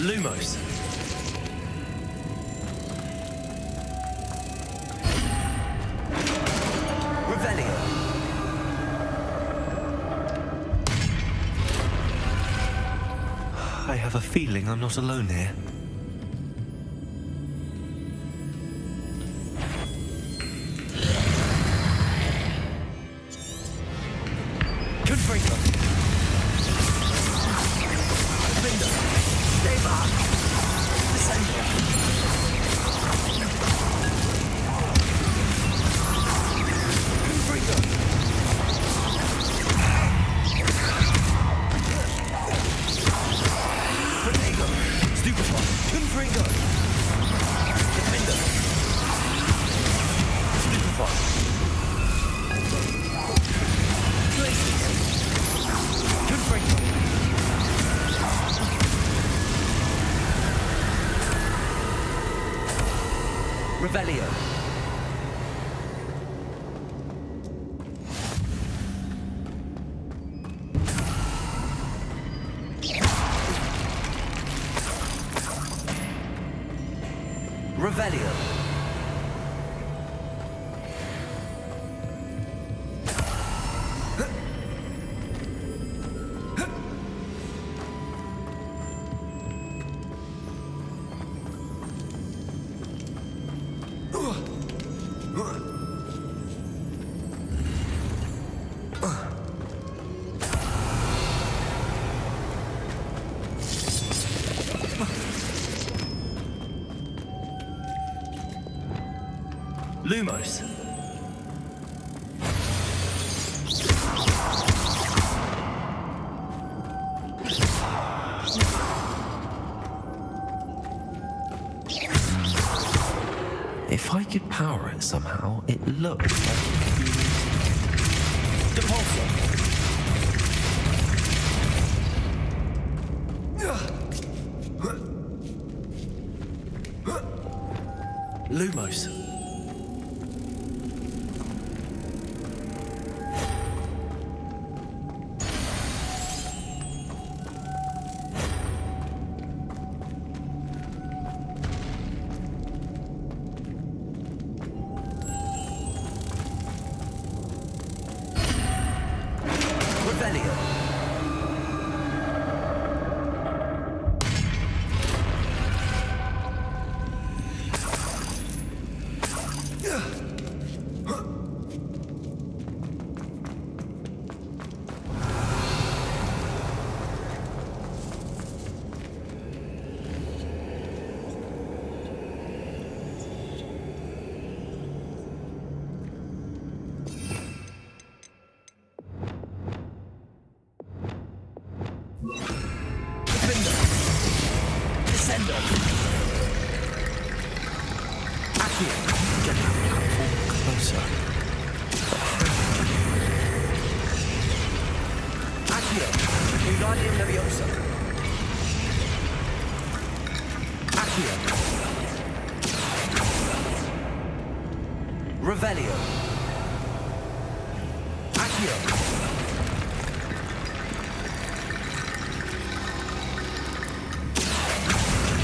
Lumos. Revelio. I have a feeling I'm not alone here. Confringo. Revelio. Revelio. Lumos. If I could power it somehow, it looks like it could be... Depulso. Lumos. Revelio. Send off! Accio! Get that platform closer. Accio! Wingardium Leviosa! Accio! Revelio! Accio!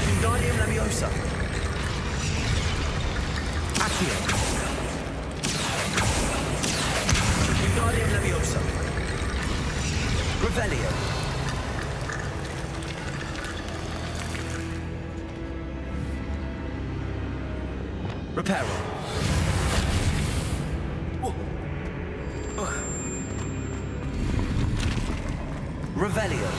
Wingardium Leviosa! Accio! Wingardium Leviosa! Revelio! Reparo! Revelio!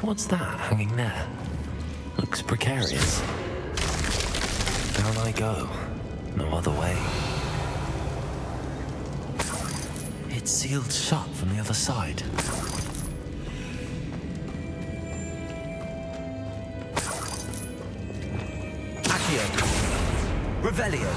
What's that hanging there? Looks precarious. Down I go. No other way. It's sealed shut from the other side. Accio! Revelio!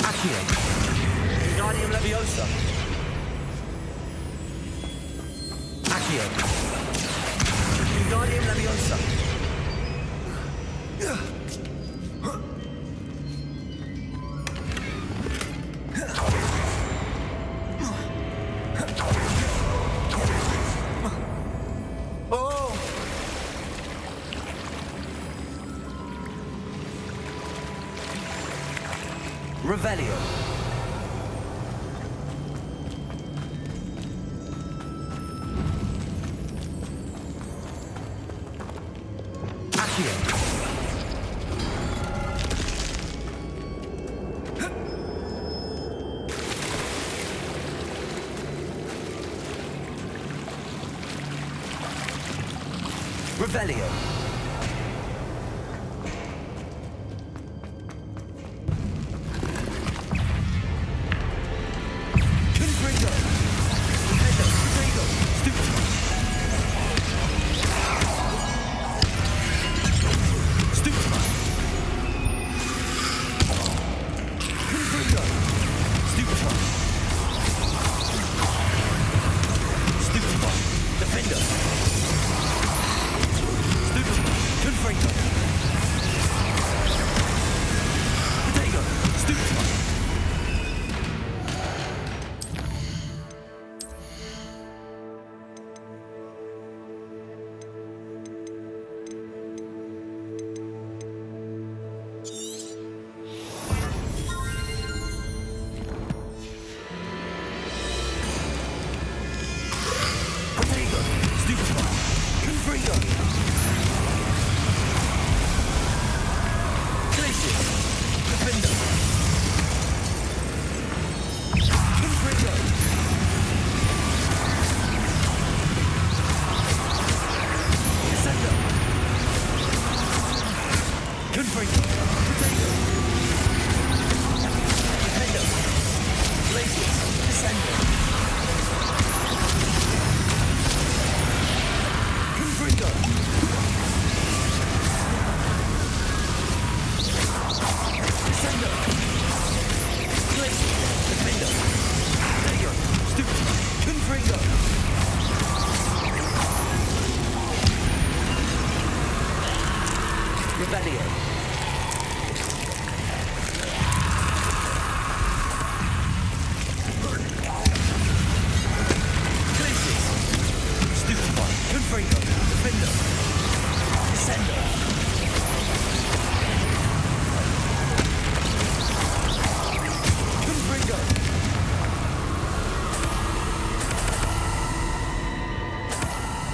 Accio! Wingardium Leviosa! Accio! Wingardium Leviosa! Oh! Revelio! Accio! Revelio! Confringo! Confringo! Confringo! Stupefy! Stupefy! Confringo! Stupefy! Stupefy! Defender! Stupefy!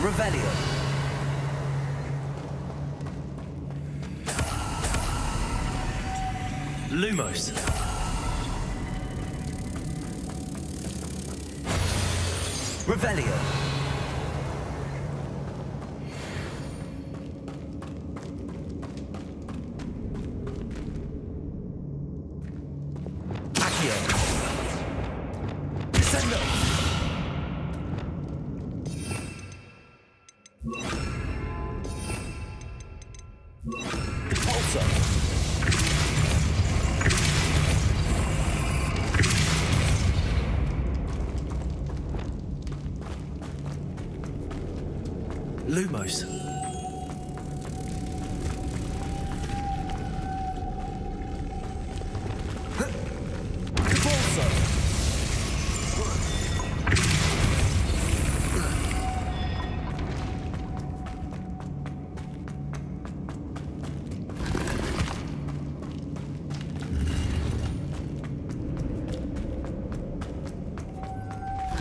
Revelio. Lumos. Revelio. Accio. Descendo. Pulsar. Lumos. Capulso.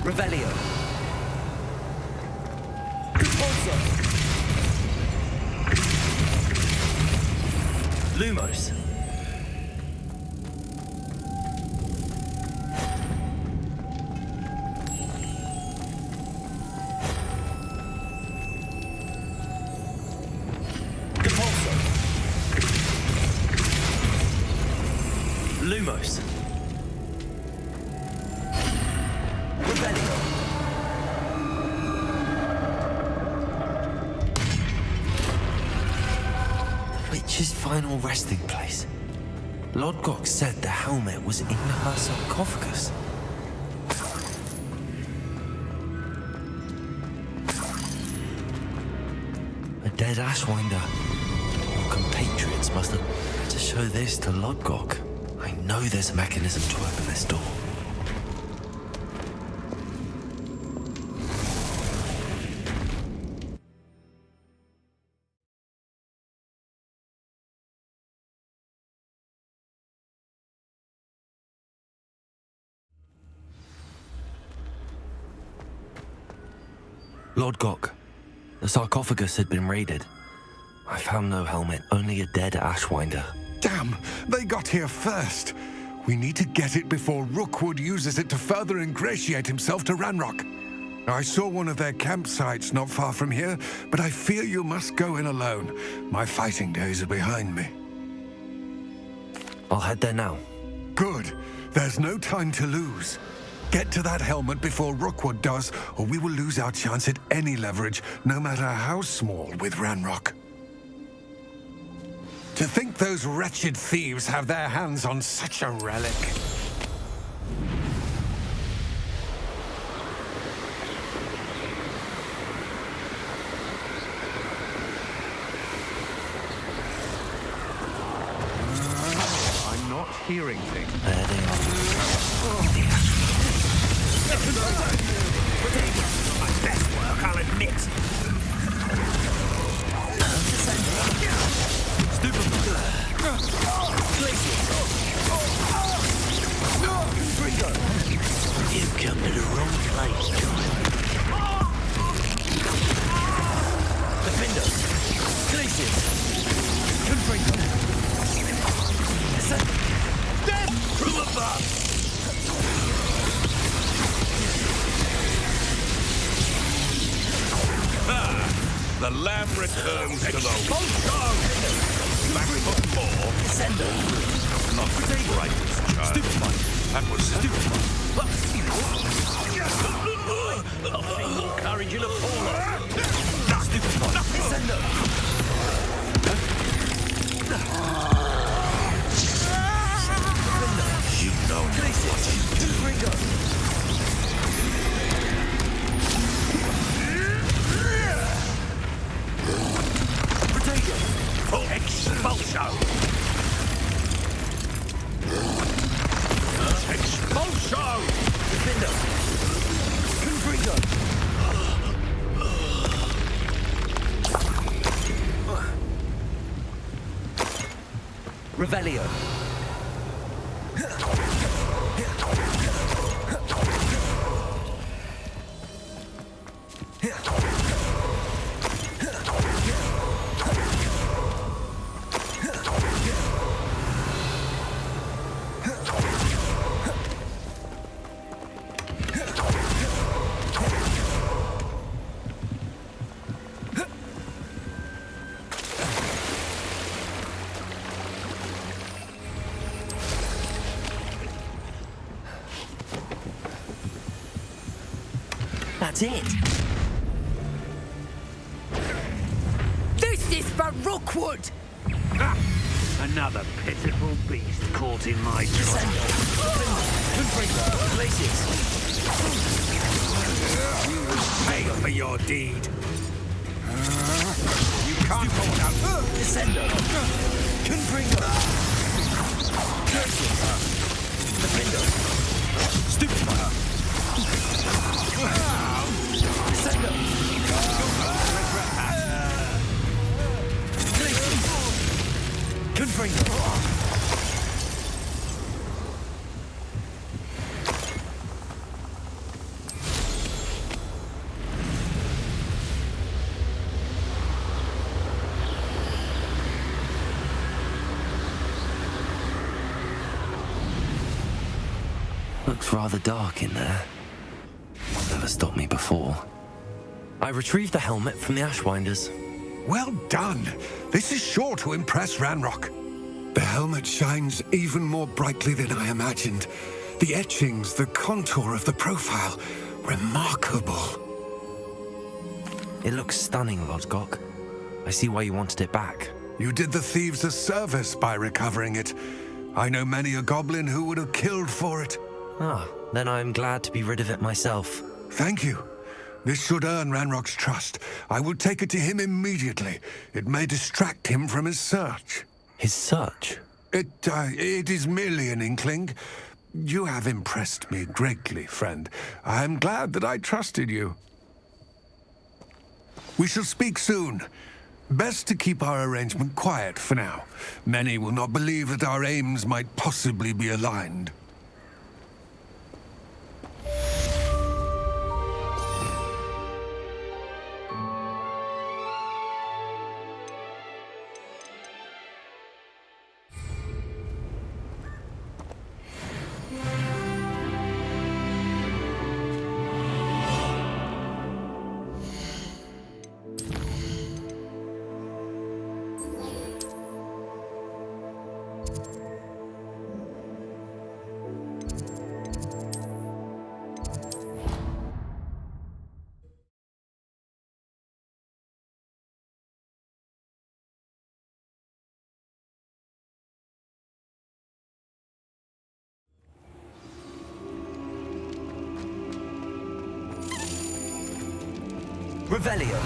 Revelio. Capulso. Lumos. Capulso. Lumos. Revelio. Witch's final resting place. Lodgok said the helmet was in her sarcophagus. A dead Ashwinder. Your compatriots must have to show this to Lodgok. I know there's a mechanism to open this door. Lodgok, the sarcophagus had been raided. I found no helmet, only a dead Ashwinder. Damn! They got here first! We need to get it before Rookwood uses it to further ingratiate himself to Ranrock. I saw one of their campsites not far from here, but I fear you must go in alone. My fighting days are behind me. I'll head there now. Good. There's no time to lose. Get to that helmet before Rookwood does, or we will lose our chance at any leverage, no matter how small, with Ranrock. To think those wretched thieves have their hands on such a relic. I'm not hearing things. There they are. My best work, I'll admit. You've come to the wrong place, child. Defender. Glacius. Confringo. Death from above. The lamb returns to the back for more. Not the brightest child. That was stupefying. Nothing more courage in a fallen. You know what you do. Expulso! Expulso! Defender! Confringo! Revelio. That's it. This is for Rookwood! Another pitiful beast caught in my trap. You will pay for your deed. You can't hold out. Descender. Confringo. Defender. Stupefy. Descender. Confringo. Looks rather dark in there. Never stopped me before. I retrieved the helmet from the Ashwinders. Well done. This is sure to impress Ranrock. The helmet shines even more brightly than I imagined. The etchings, the contour of the profile, remarkable. It looks stunning, Lodgok. I see why you wanted it back. You did the thieves a service by recovering it. I know many a goblin who would have killed for it. Ah, then I'm glad to be rid of it myself. Thank you. This should earn Ranrock's trust. I will take it to him immediately. It may distract him from his search. His search? It is merely an inkling. You have impressed me greatly, friend. I am glad that I trusted you. We shall speak soon. Best to keep our arrangement quiet for now. Many will not believe that our aims might possibly be aligned. Revelio.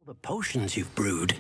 The potions you've brewed.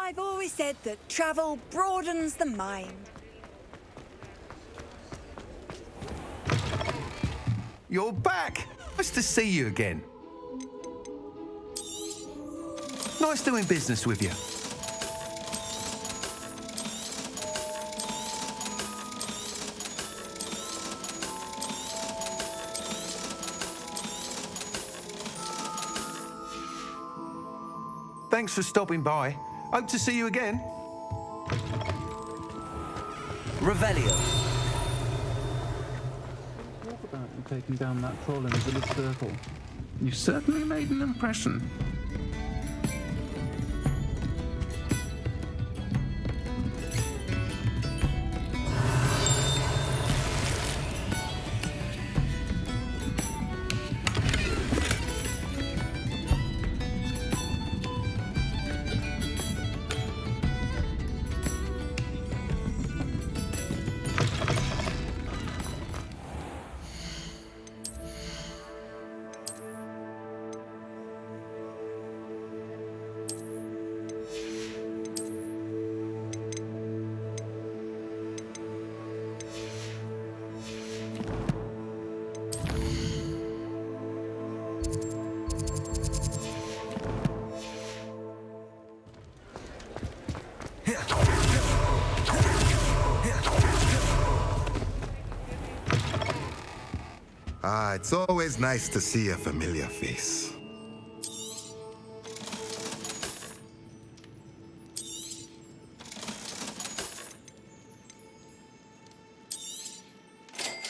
I've always said that travel broadens the mind. You're back! Nice to see you again. Nice doing business with you. Thanks for stopping by. Hope to see you again. Revelio. Talk about you taking down that troll in the village circle. You certainly made an impression. Ah, it's always nice to see a familiar face.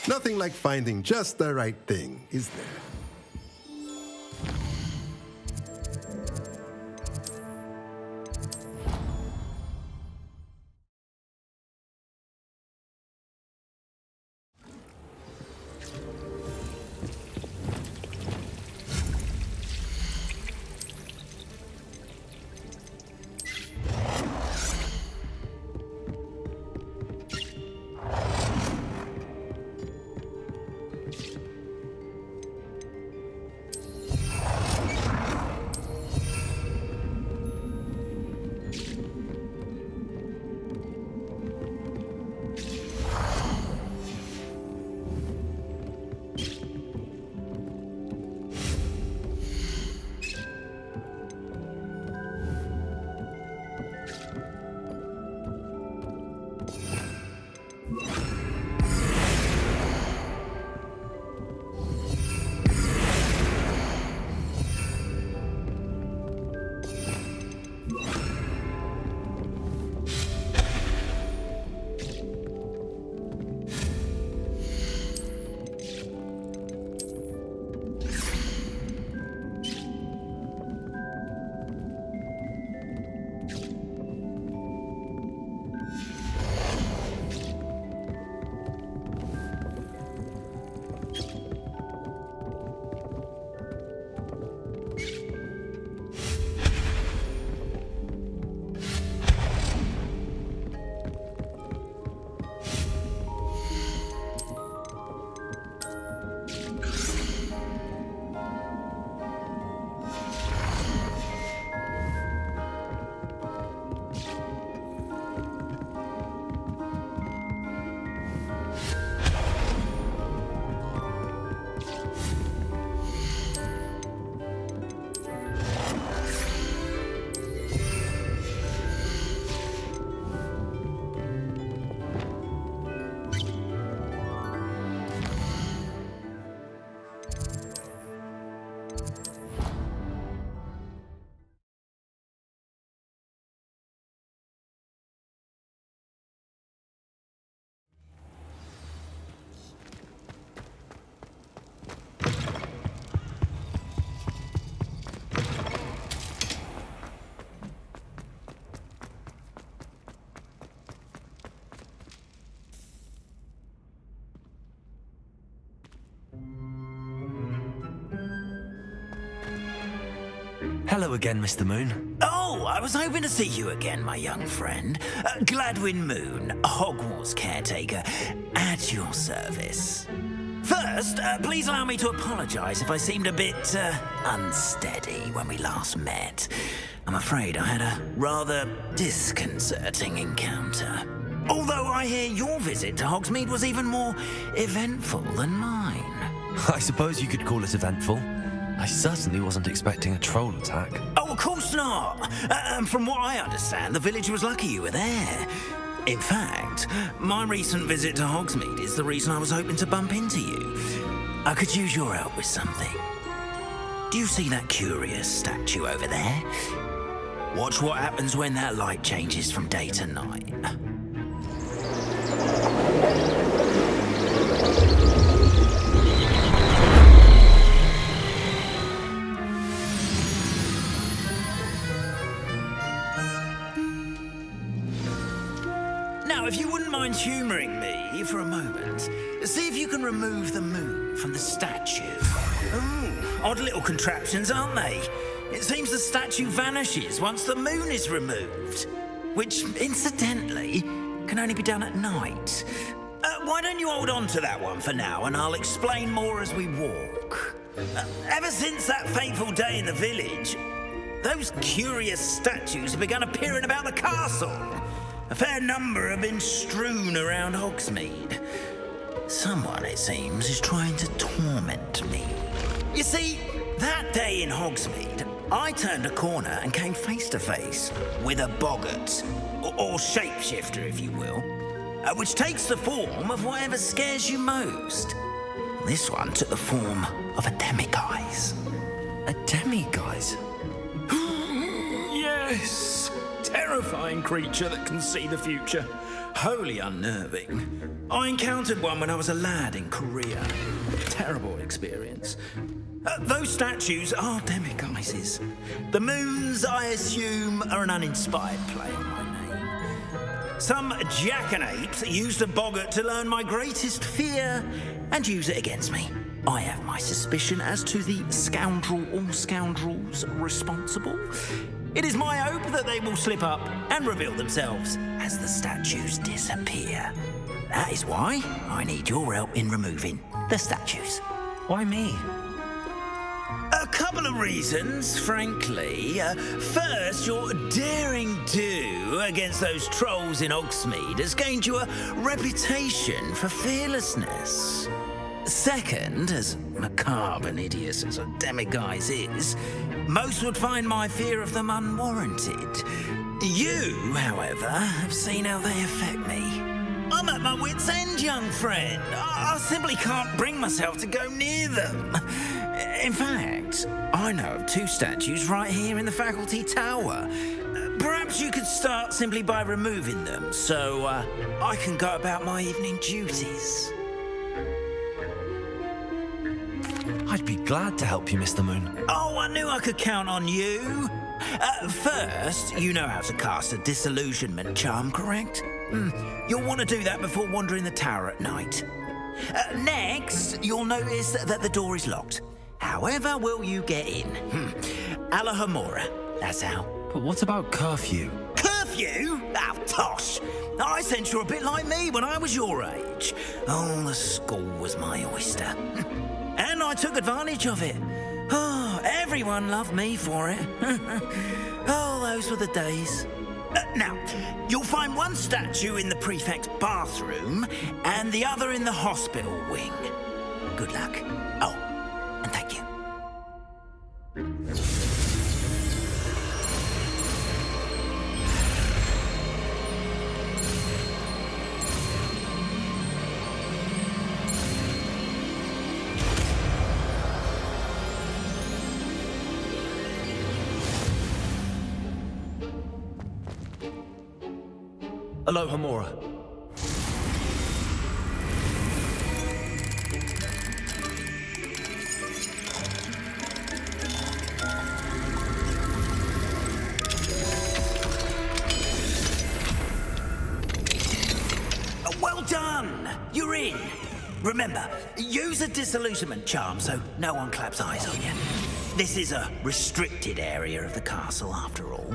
Nothing like finding just the right thing, is there? Hello again, Mr. Moon. Oh, I was hoping to see you again, my young friend. Gladwin Moon, Hogwarts caretaker, at your service. First, please allow me to apologise if I seemed a bit unsteady when we last met. I'm afraid I had a rather disconcerting encounter. Although I hear your visit to Hogsmeade was even more eventful than mine. I suppose you could call it eventful. I certainly wasn't expecting a troll attack. Oh, of course not. From what I understand, the village was lucky you were there. In fact, my recent visit to Hogsmeade is the reason I was hoping to bump into you. I could use your help with something. Do you see that curious statue over there? Watch what happens when that light changes from day to night. Now, if you wouldn't mind humouring me for a moment, see if you can remove the moon from the statue. Ooh, odd little contraptions, aren't they? It seems the statue vanishes once the moon is removed, which, incidentally, can only be done at night. Why don't you hold on to that one for now, and I'll explain more as we walk. Ever since that fateful day in the village, those curious statues have begun appearing about the castle. A fair number have been strewn around Hogsmeade. Someone, it seems, is trying to torment me. You see, that day in Hogsmeade, I turned a corner and came face to face with a boggart, or shapeshifter, if you will, which takes the form of whatever scares you most. This one took the form of a demiguise. A demiguise? Yes! Terrifying creature that can see the future. Wholly unnerving. I encountered one when I was a lad in Korea. Terrible experience. Those statues are demiguises. The moons, I assume, are an uninspired play on my name. Some jackanapes used a boggart to learn my greatest fear and use it against me. I have my suspicion as to the scoundrel or scoundrels responsible. It is my hope that they will slip up and reveal themselves as the statues disappear. That is why I need your help in removing the statues. Why me? A couple of reasons, frankly. First, your daring do against those trolls in Hogsmeade has gained you a reputation for fearlessness. Second, as macabre and hideous as a demiguise is, most would find my fear of them unwarranted. You, however, have seen how they affect me. I'm at my wit's end, young friend. I simply can't bring myself to go near them. In fact, I know of two statues right here in the faculty tower. Perhaps you could start simply by removing them, so I can go about my evening duties. I'd be glad to help you, Mr. Moon. Oh, I knew I could count on you. First, you know how to cast a disillusionment charm, correct? You'll want to do that before wandering the tower at night. Next, you'll notice that the door is locked. However will you get in? Alahomora, that's how. But what about curfew? Curfew? Oh, tosh. I sense you're a bit like me when I was your age. Oh, the school was my oyster. And I took advantage of it. Oh, everyone loved me for it. Oh, those were the days. Now, you'll find one statue in the prefect's bathroom and the other in the hospital wing. Good luck. Oh, and thank you. Alohomora. Well done! You're in. Remember, use a disillusionment charm so no one claps eyes on you. This is a restricted area of the castle, after all.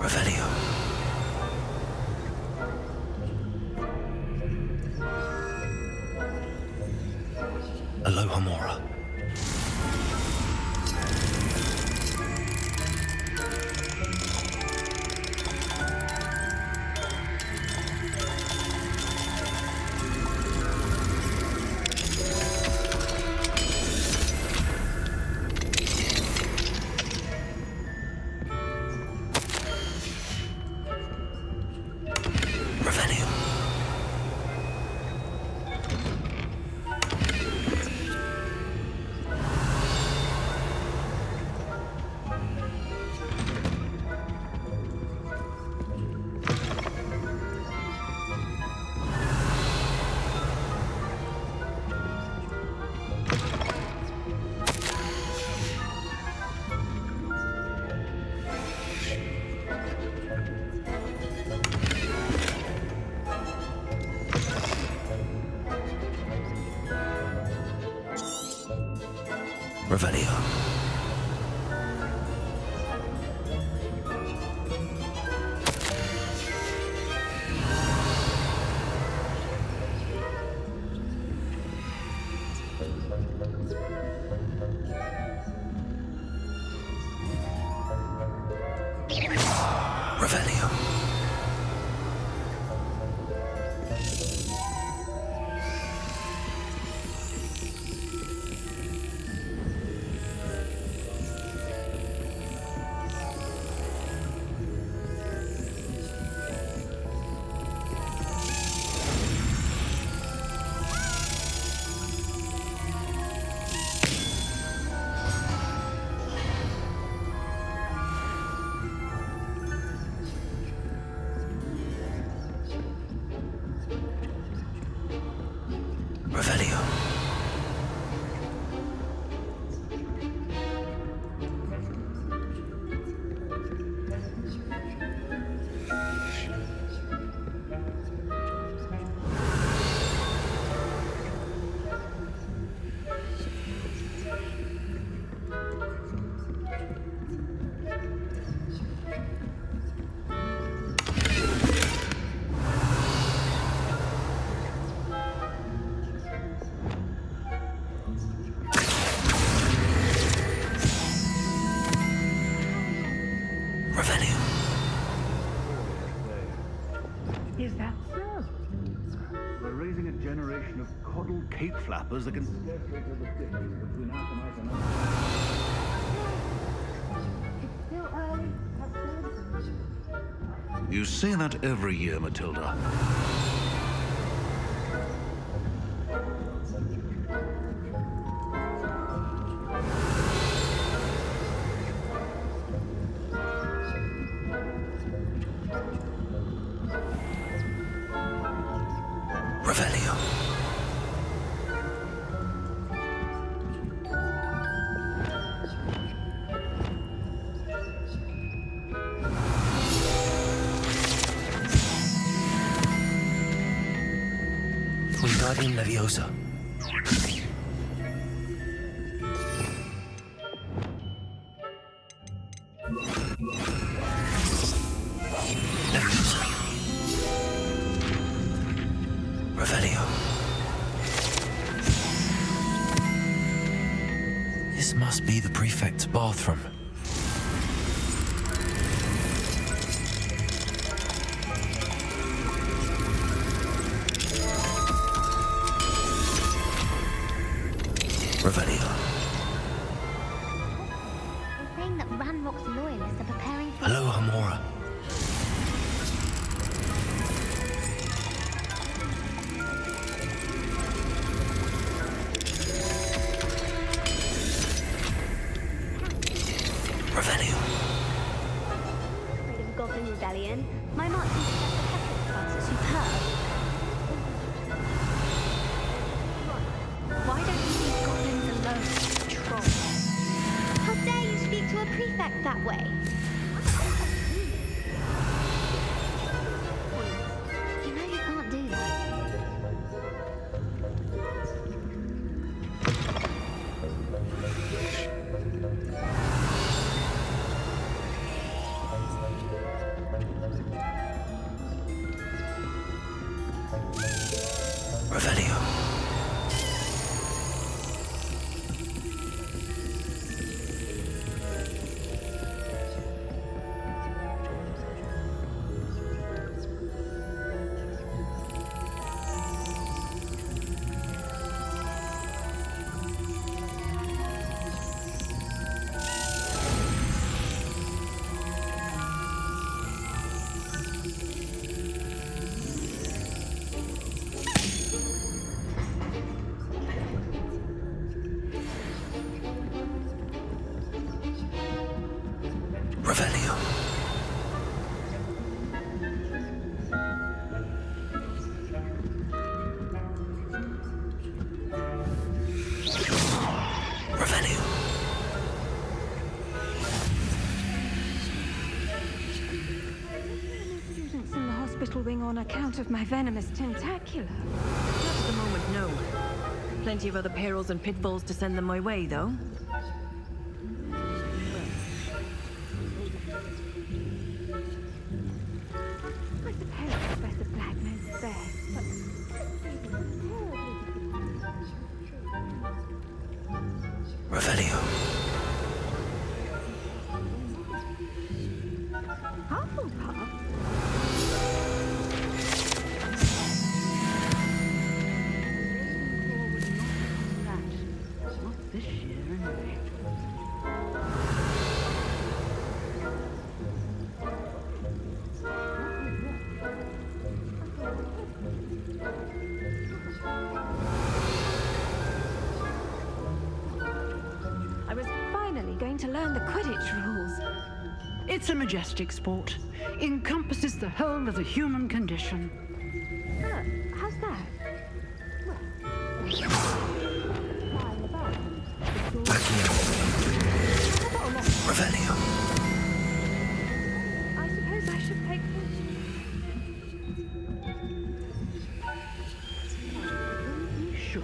Revelio. Aloha Mora. Revelio. Revelio. Revelio. Revelio. Revelio. Is that so? We're raising a generation of coddled cape flappers that can scarcely tell the difference between us and us. It's still early. You say that every year, Matilda. Revelio. Wingardium Leviosa. Leviosa. Revelio. This must be the prefect's bathroom. Revelio. They're saying that Ranrock's loyalists are preparing for... Aloha Mora. Revelio. Afraid of Goblin Rebellion. My marching class are superb. Why don't you leave goblins alone? Revelio. Revelio. Revelio. Students in the hospital wing on account of my venomous tentacular. Not at the moment, no. Plenty of other perils and pitfalls to send them my way, though. I suppose Professor Black knows best, but... Revelio. Hufflepuff? Not this year, anyway. I was finally going to learn the Quidditch rules. It's a majestic sport. Encompasses the whole of the human condition. How's that? Revelio. I suppose I should take You should.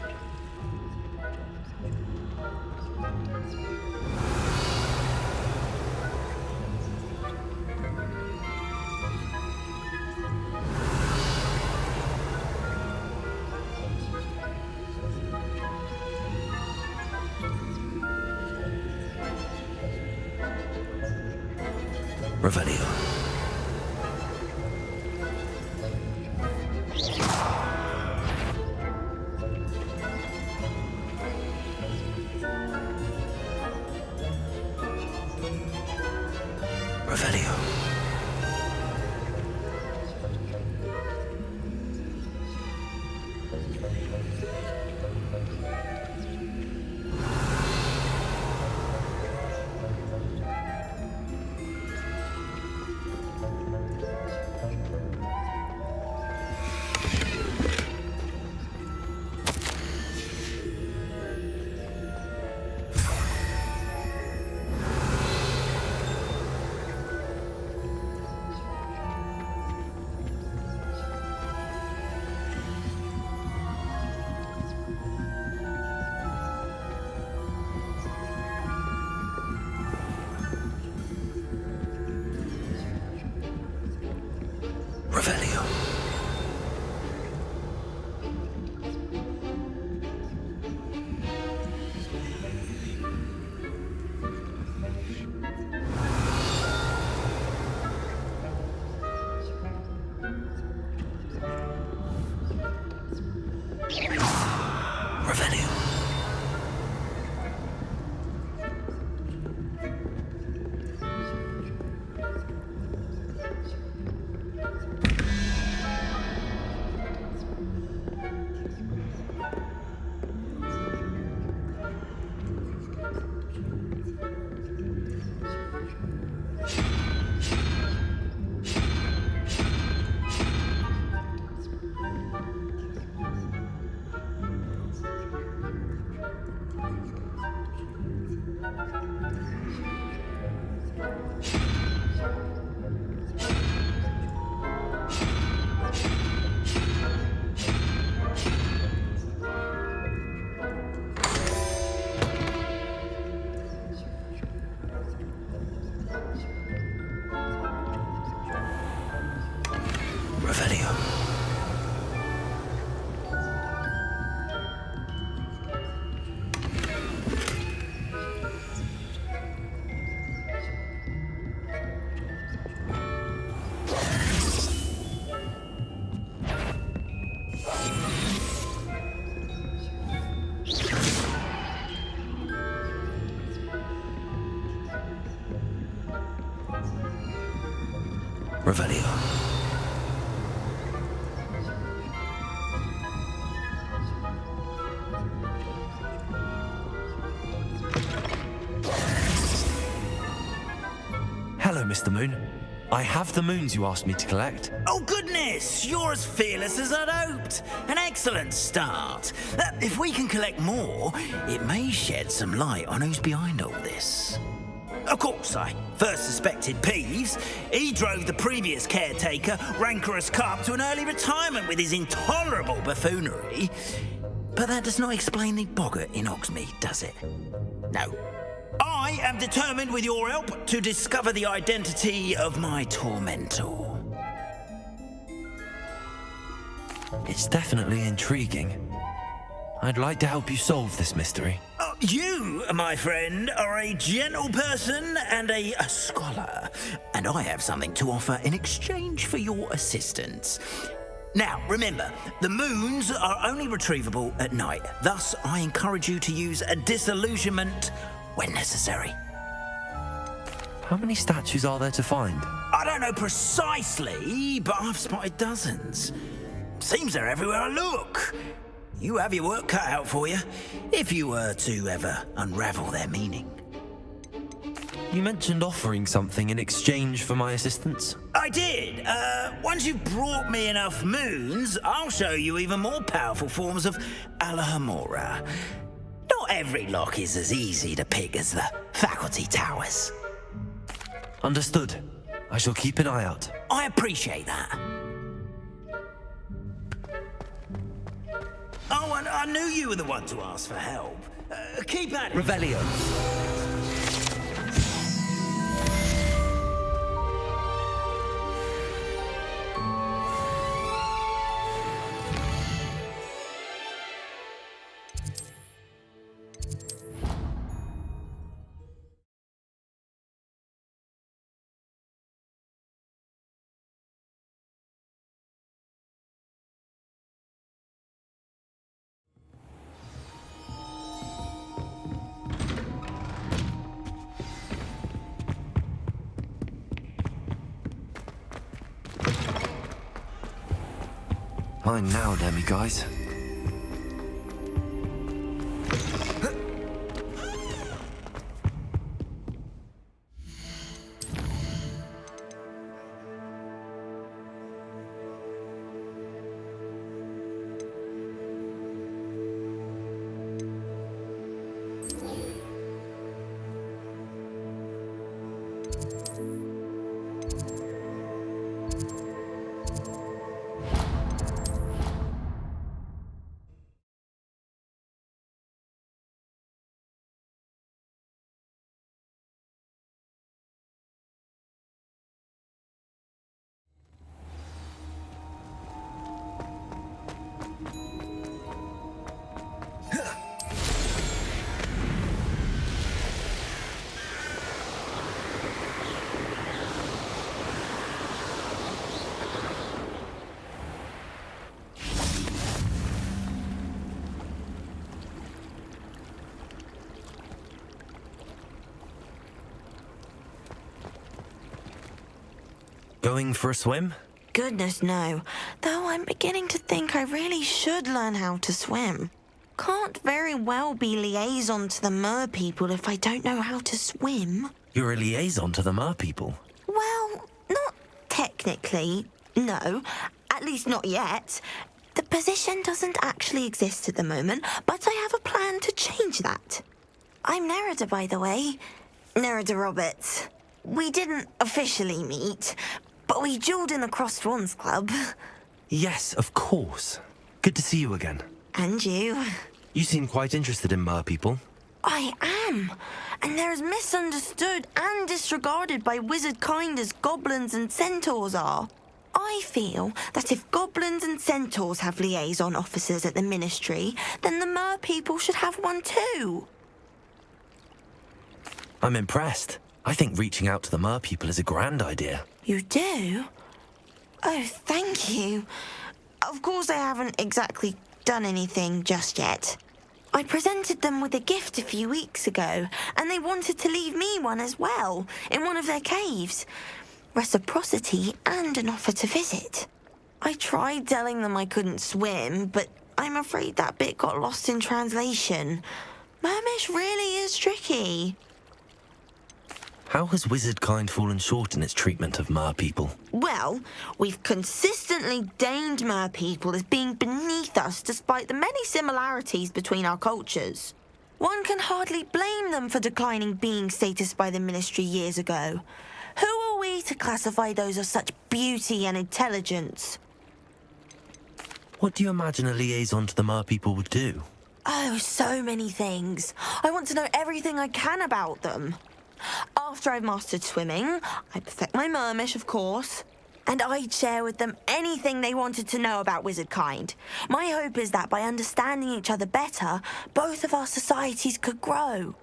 Revelio. Revelio. Revelio. Revelio. Revelio. Hello, Mr. Moon. I have the moons you asked me to collect. Oh, goodness! You're as fearless as I'd hoped. An excellent start. If we can collect more, it may shed some light on who's behind all this. Of course, I first suspected Peeves. He drove the previous caretaker, Rancorous Carp, to an early retirement with his intolerable buffoonery. But that does not explain the boggart in Hogsmeade, does it? No. I am determined, with your help, to discover the identity of my tormentor. It's definitely intriguing. I'd like to help you solve this mystery. You, my friend, are a gentle person and a scholar, and I have something to offer in exchange for your assistance. Now, remember, the moons are only retrievable at night. Thus, I encourage you to use a disillusionment when necessary. How many statues are there to find? I don't know precisely, but I've spotted dozens. Seems they're everywhere I look. You have your work cut out for you, if you were to ever unravel their meaning. You mentioned offering something in exchange for my assistance. I did. Once you've brought me enough moons, I'll show you even more powerful forms of Alahamora. Not every lock is as easy to pick as the faculty towers. Understood. I shall keep an eye out. I appreciate that. Oh, and I knew you were the one to ask for help. Keep at it. Revelio. Mine now, Demi, guys. Going for a swim? Goodness, no. Though I'm beginning to think I really should learn how to swim. Can't very well be liaison to the mer people if I don't know how to swim. You're a liaison to the mer people? Well, not technically, no. At least not yet. The position doesn't actually exist at the moment, but I have a plan to change that. I'm Nerida, by the way. Nerida Roberts. We didn't officially meet, but we duelled in the Crossed Swans Club. Yes, of course. Good to see you again. And you. You seem quite interested in mer people. I am. And they're as misunderstood and disregarded by wizard kind as goblins and centaurs are. I feel that if goblins and centaurs have liaison officers at the ministry, then the mer people should have one too. I'm impressed. I think reaching out to the mer people is a grand idea. You do? Oh, thank you. Of course I haven't exactly done anything just yet. I presented them with a gift a few weeks ago, and they wanted to leave me one as well, in one of their caves. reciprocity and an offer to visit. I tried telling them I couldn't swim, but I'm afraid that bit got lost in translation. Mermish really is tricky. How has wizard kind fallen short in its treatment of mer people? Well, we've consistently deigned mer people as being beneath us despite the many similarities between our cultures. One can hardly blame them for declining being status by the Ministry years ago. Who are we to classify those of such beauty and intelligence? What do you imagine a liaison to the mer people would do? Oh, so many things. I want to know everything I can about them. After I've mastered swimming, I perfect my mermish, of course, and I'd share with them anything they wanted to know about wizard kind. My hope is that by understanding each other better, both of our societies could grow.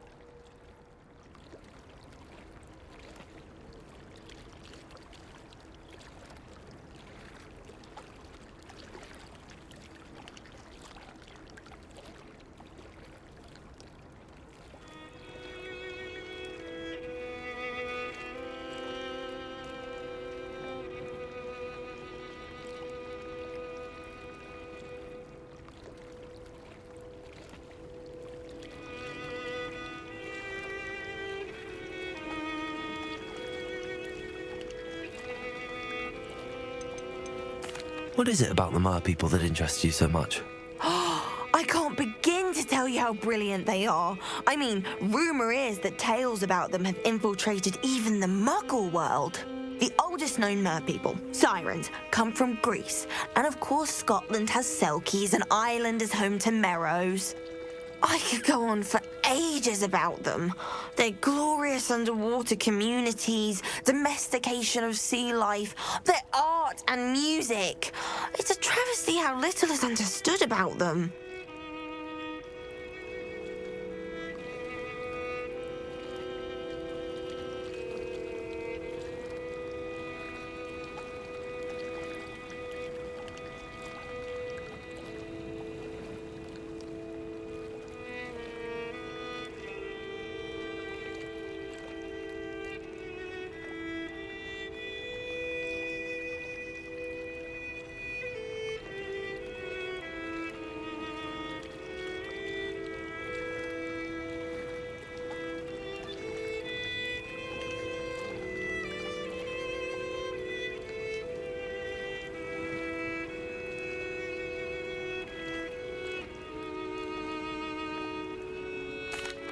What is it about the mer people that interests you so much? I can't begin to tell you how brilliant they are. I mean, rumour is that tales about them have infiltrated even the Muggle world. The oldest known mer people, sirens, come from Greece. And of course Scotland has Selkies and Ireland is home to Merrows. I could go on for ages about them. Their glorious underwater communities, domestication of sea life, their art and music. It's a travesty how little is understood about them.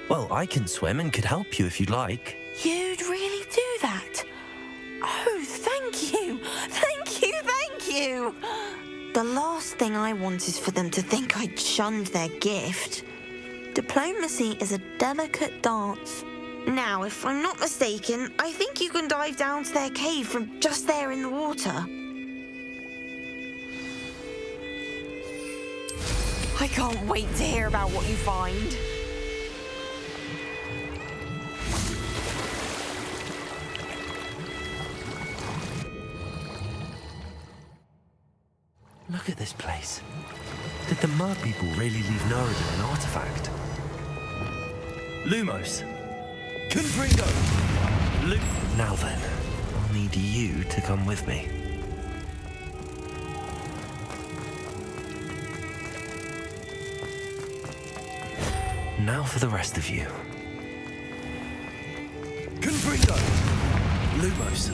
Well, I can swim and could help you if you'd like. You'd really do that? Oh, thank you! Thank you, thank you! The last thing I want is for them to think I'd shunned their gift. Diplomacy is a delicate dance. Now, if I'm not mistaken, I think you can dive down to their cave from just there in the water. I can't wait to hear about what you find. Look at this place. Did the mer people really leave Noridin an artifact? Lumos! Confringo! Now then, I'll need you to come with me. Now for the rest of you. Confringo! Lumos!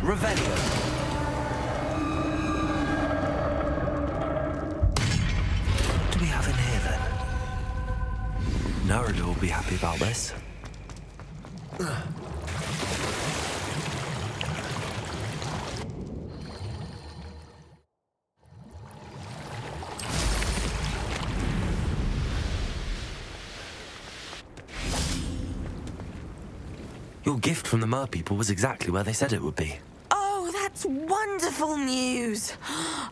Revelio. What do we have in here then? Narada will be happy about this. Your gift from the mer people was exactly where they said it would be. That's wonderful news.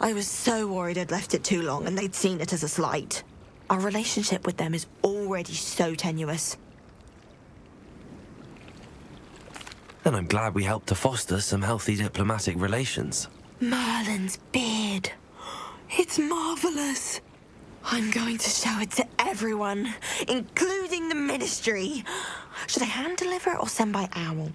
I was so worried I'd left it too long and they'd seen it as a slight. Our relationship with them is already so tenuous. And I'm glad we helped to foster some healthy diplomatic relations. Merlin's beard. It's marvelous. I'm going to show it to everyone, including the Ministry. Should I hand deliver it or send by owl?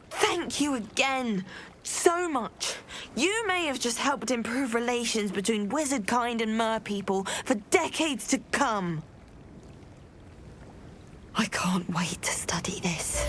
Thank you again. So much. You may have just helped improve relations between wizard kind and mer people for decades to come. I can't wait to study this.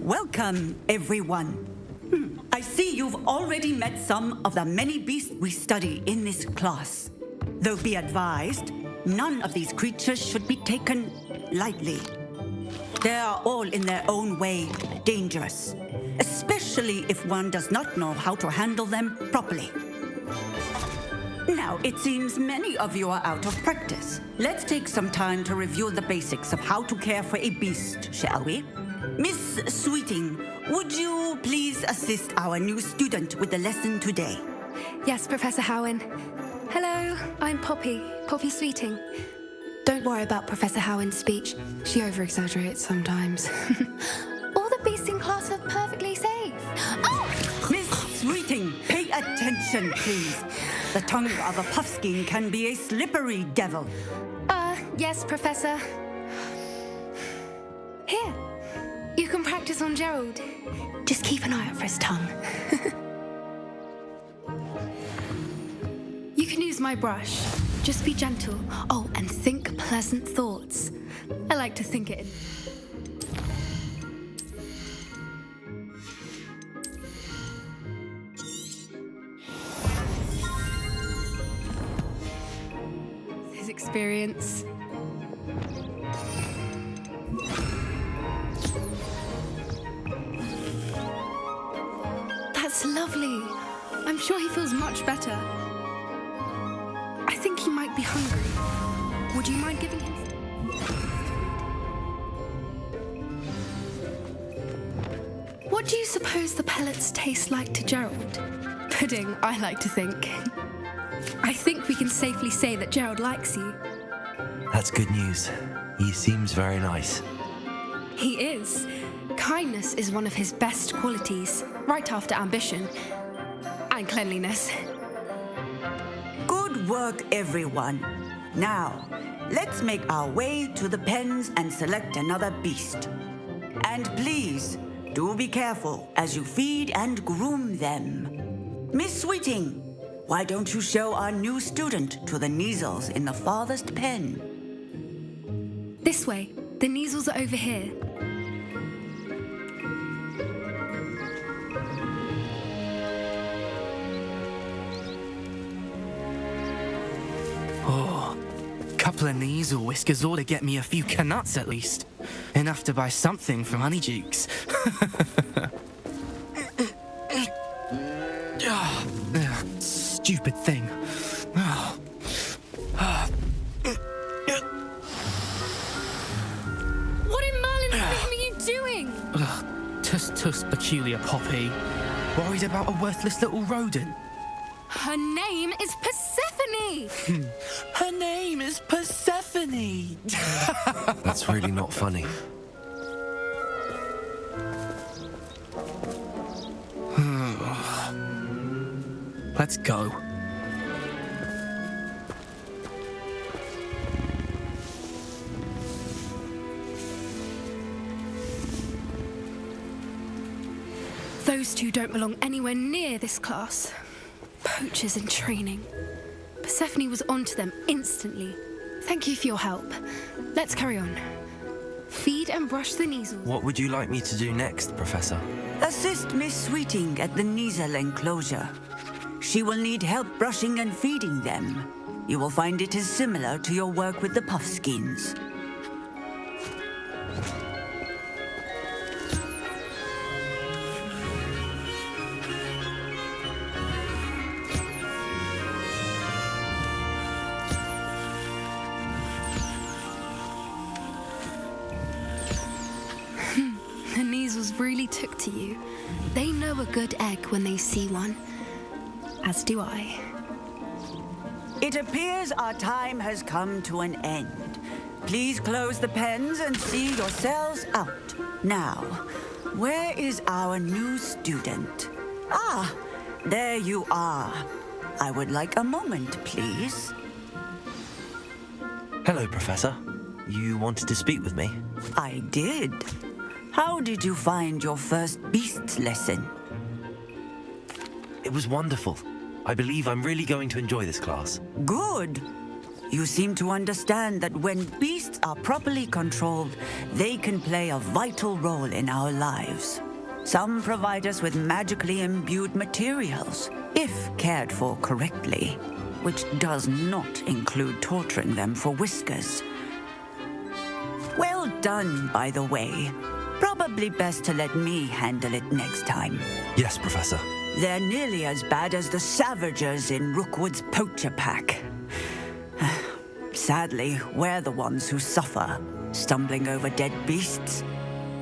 Welcome, everyone. I see you've already met some of the many beasts we study in this class. Though be advised, none of these creatures should be taken lightly. They are all in their own way dangerous, especially if one does not know how to handle them properly. Now, it seems many of you are out of practice. Let's take some time to review the basics of how to care for a beast, shall we? Miss Sweeting, would you please assist our new student with the lesson today? Yes, Professor Howen. Hello, I'm Poppy Sweeting. Don't worry about Professor Howen's speech. She over-exaggerates sometimes. All the beasts in class are perfectly safe. Oh! Miss Sweeting, pay attention, please. The tongue of a puffskein can be a slippery devil. Yes, Professor. Here. You can practice on Gerald. Just keep an eye out for his tongue. You can use my brush. Just be gentle. Oh, and think pleasant thoughts. I like to think it in. His experience. That's lovely. I'm sure he feels much better. I think he might be hungry. Would you mind giving him? What do you suppose the pellets taste like to Gerald? Pudding, I like to think. I think we can safely say that Gerald likes you. That's good news. He seems very nice. He is. Kindness is one of his best qualities, right after ambition and cleanliness. Good work, everyone. Now, let's make our way to the pens and select another beast. And please, do be careful as you feed and groom them. Miss Sweeting, why don't you show our new student to the Neasels in the farthest pen? This way. The Neasels are over here. Oh, couple of Neasel whiskers ought to get me a few canuts at least. Enough to buy something from Honeydukes. Stupid thing. What in Merlin's name are you doing? Tuss, peculiar Poppy. Worried about a worthless little rodent? Her name is Persephone! Her name is Persephone! That's really not funny. Let's go. Those two don't belong anywhere near this class. Poachers in training. Persephone was onto them instantly. Thank you for your help. Let's carry on. Feed and brush the Kneazles. What would you like me to do next, Professor? Assist Miss Sweeting at the Kneazle enclosure. She will need help brushing and feeding them. You will find it is similar to your work with the Puffskins. The Kneazles really took to you. They know a good egg when they see one. As do I. It appears our time has come to an end. Please close the pens and see yourselves out. Now, where is our new student? Ah, there you are. I would like a moment, please. Hello, Professor. You wanted to speak with me? I did. How did you find your first beasts lesson? It was wonderful. I believe I'm really going to enjoy this class. Good. You seem to understand that when beasts are properly controlled, they can play a vital role in our lives. Some provide us with magically imbued materials, if cared for correctly, which does not include torturing them for whiskers. Well done, by the way. Probably best to let me handle it next time. Yes, Professor. They're nearly as bad as the Savagers in Rookwood's poacher pack. Sadly, we're the ones who suffer, stumbling over dead beasts.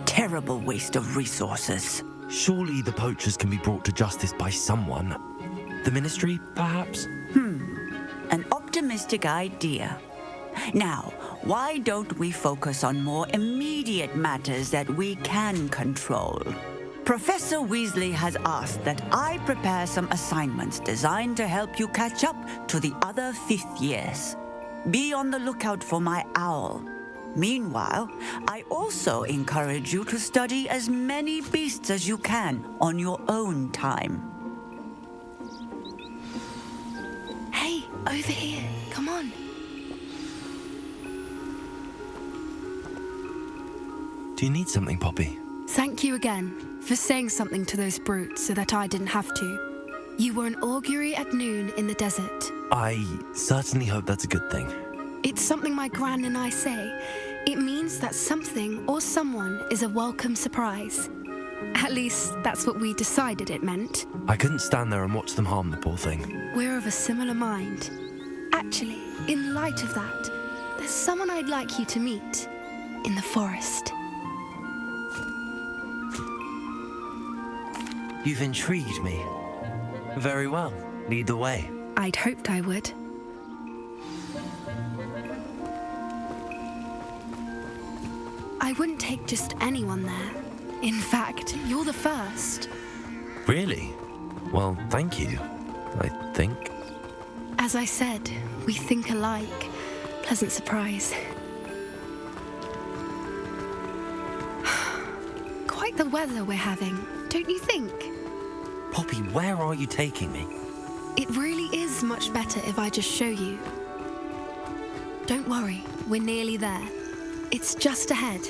Terrible waste of resources. Surely the poachers can be brought to justice by someone. The Ministry, perhaps? An optimistic idea. Now, why don't we focus on more immediate matters that we can control? Professor Weasley has asked that I prepare some assignments designed to help you catch up to the other 5th years. Be on the lookout for my owl. Meanwhile, I also encourage you to study as many beasts as you can on your own time. Hey, over here. Come on. Do you need something, Poppy? Thank you again for saying something to those brutes so that I didn't have to. You were an augury at noon in the desert. I certainly hope that's a good thing. It's something my gran and I say. It means that something or someone is a welcome surprise. At least, that's what we decided it meant. I couldn't stand there and watch them harm the poor thing. We're of a similar mind. Actually, in light of that, there's someone I'd like you to meet in the forest. You've intrigued me. Very well. Lead the way. I'd hoped I would. I wouldn't take just anyone there. In fact, you're the first. Really? Well, thank you, I think. As I said, we think alike. Pleasant surprise. Quite the weather we're having, don't you think? Poppy, where are you taking me? It really is much better if I just show you. Don't worry, we're nearly there. It's just ahead.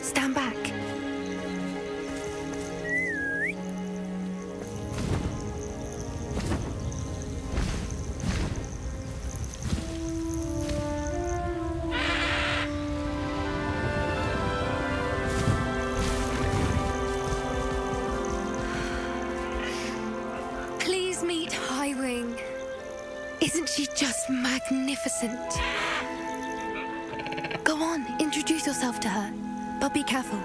Stand back. Please meet Highwing. Isn't she just magnificent? Introduce yourself to her, but be careful.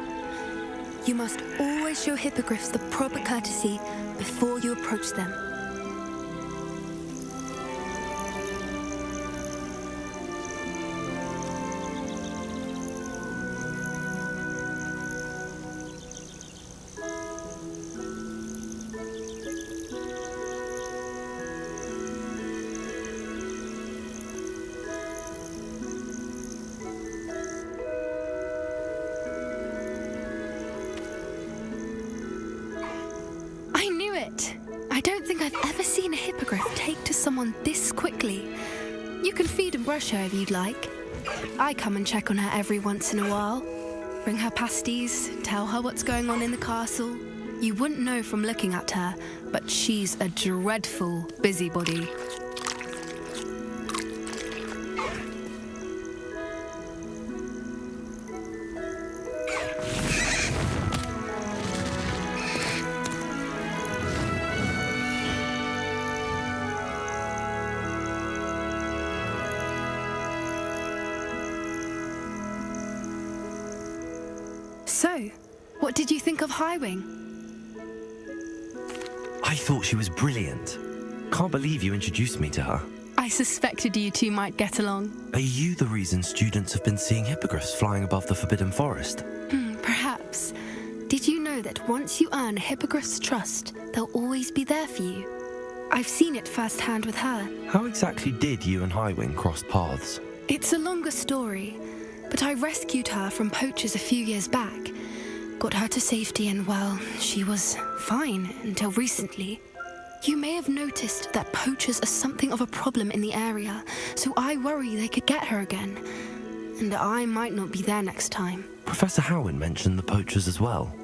You must always show hippogriffs the proper courtesy before you approach them. I don't think I've ever seen a hippogriff take to someone this quickly. You can feed and brush her if you'd like. I come and check on her every once in a while. Bring her pasties, tell her what's going on in the castle. You wouldn't know from looking at her, but she's a dreadful busybody. So, what did you think of Highwing? I thought she was brilliant. Can't believe you introduced me to her. I suspected you two might get along. Are you the reason students have been seeing hippogriffs flying above the Forbidden Forest? Perhaps. Did you know that once you earn a hippogriff's trust, they'll always be there for you? I've seen it firsthand with her. How exactly did you and Highwing cross paths? It's a longer story, but I rescued her from poachers a few years back. Got her to safety and, well, she was fine until recently. You may have noticed that poachers are something of a problem in the area, so I worry they could get her again. And I might not be there next time. Professor Howin mentioned the poachers as well.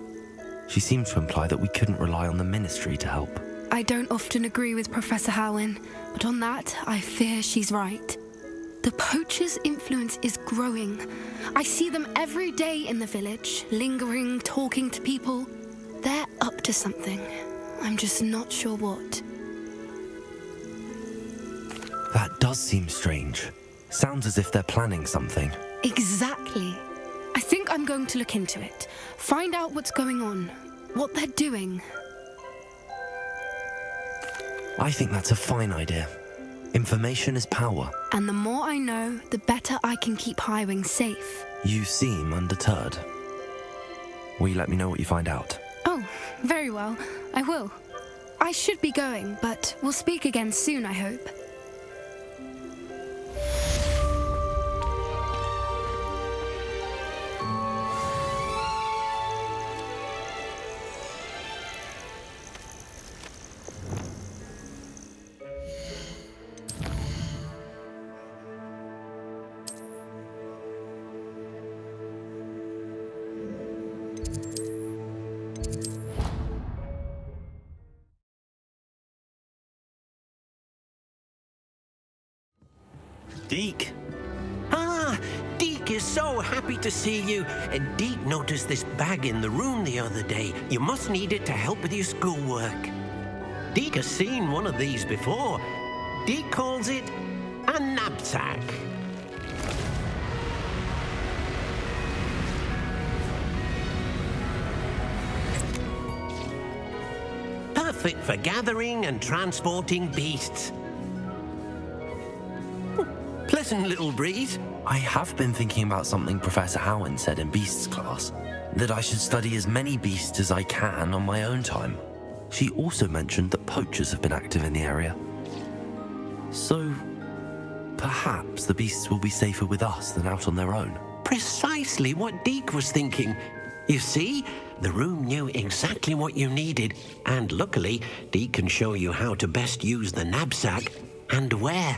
She seemed to imply that we couldn't rely on the ministry to help. I don't often agree with Professor Howin, but on that, I fear she's right. The poachers' influence is growing. I see them every day in the village, lingering, talking to people. They're up to something. I'm just not sure what. That does seem strange. Sounds as if they're planning something. Exactly. I think I'm going to look into it. Find out what's going on, what they're doing. I think that's a fine idea. Information is power. And the more I know, the better I can keep Highwing safe. You seem undeterred. Will you let me know what you find out? Oh, very well. I will. I should be going, but we'll speak again soon, I hope. Deke. Ah, Deke is so happy to see you. Deke noticed this bag in the room the other day. You must need it to help with your schoolwork. Deke has seen one of these before. Deke calls it a knapsack. Perfect for gathering and transporting beasts. Pleasant little breeze. I have been thinking about something Professor Howin said in Beasts class, that I should study as many beasts as I can on my own time. She also mentioned that poachers have been active in the area. So, perhaps the beasts will be safer with us than out on their own. Precisely what Deke was thinking. You see, the room knew exactly what you needed, and luckily, Deke can show you how to best use the knapsack and where.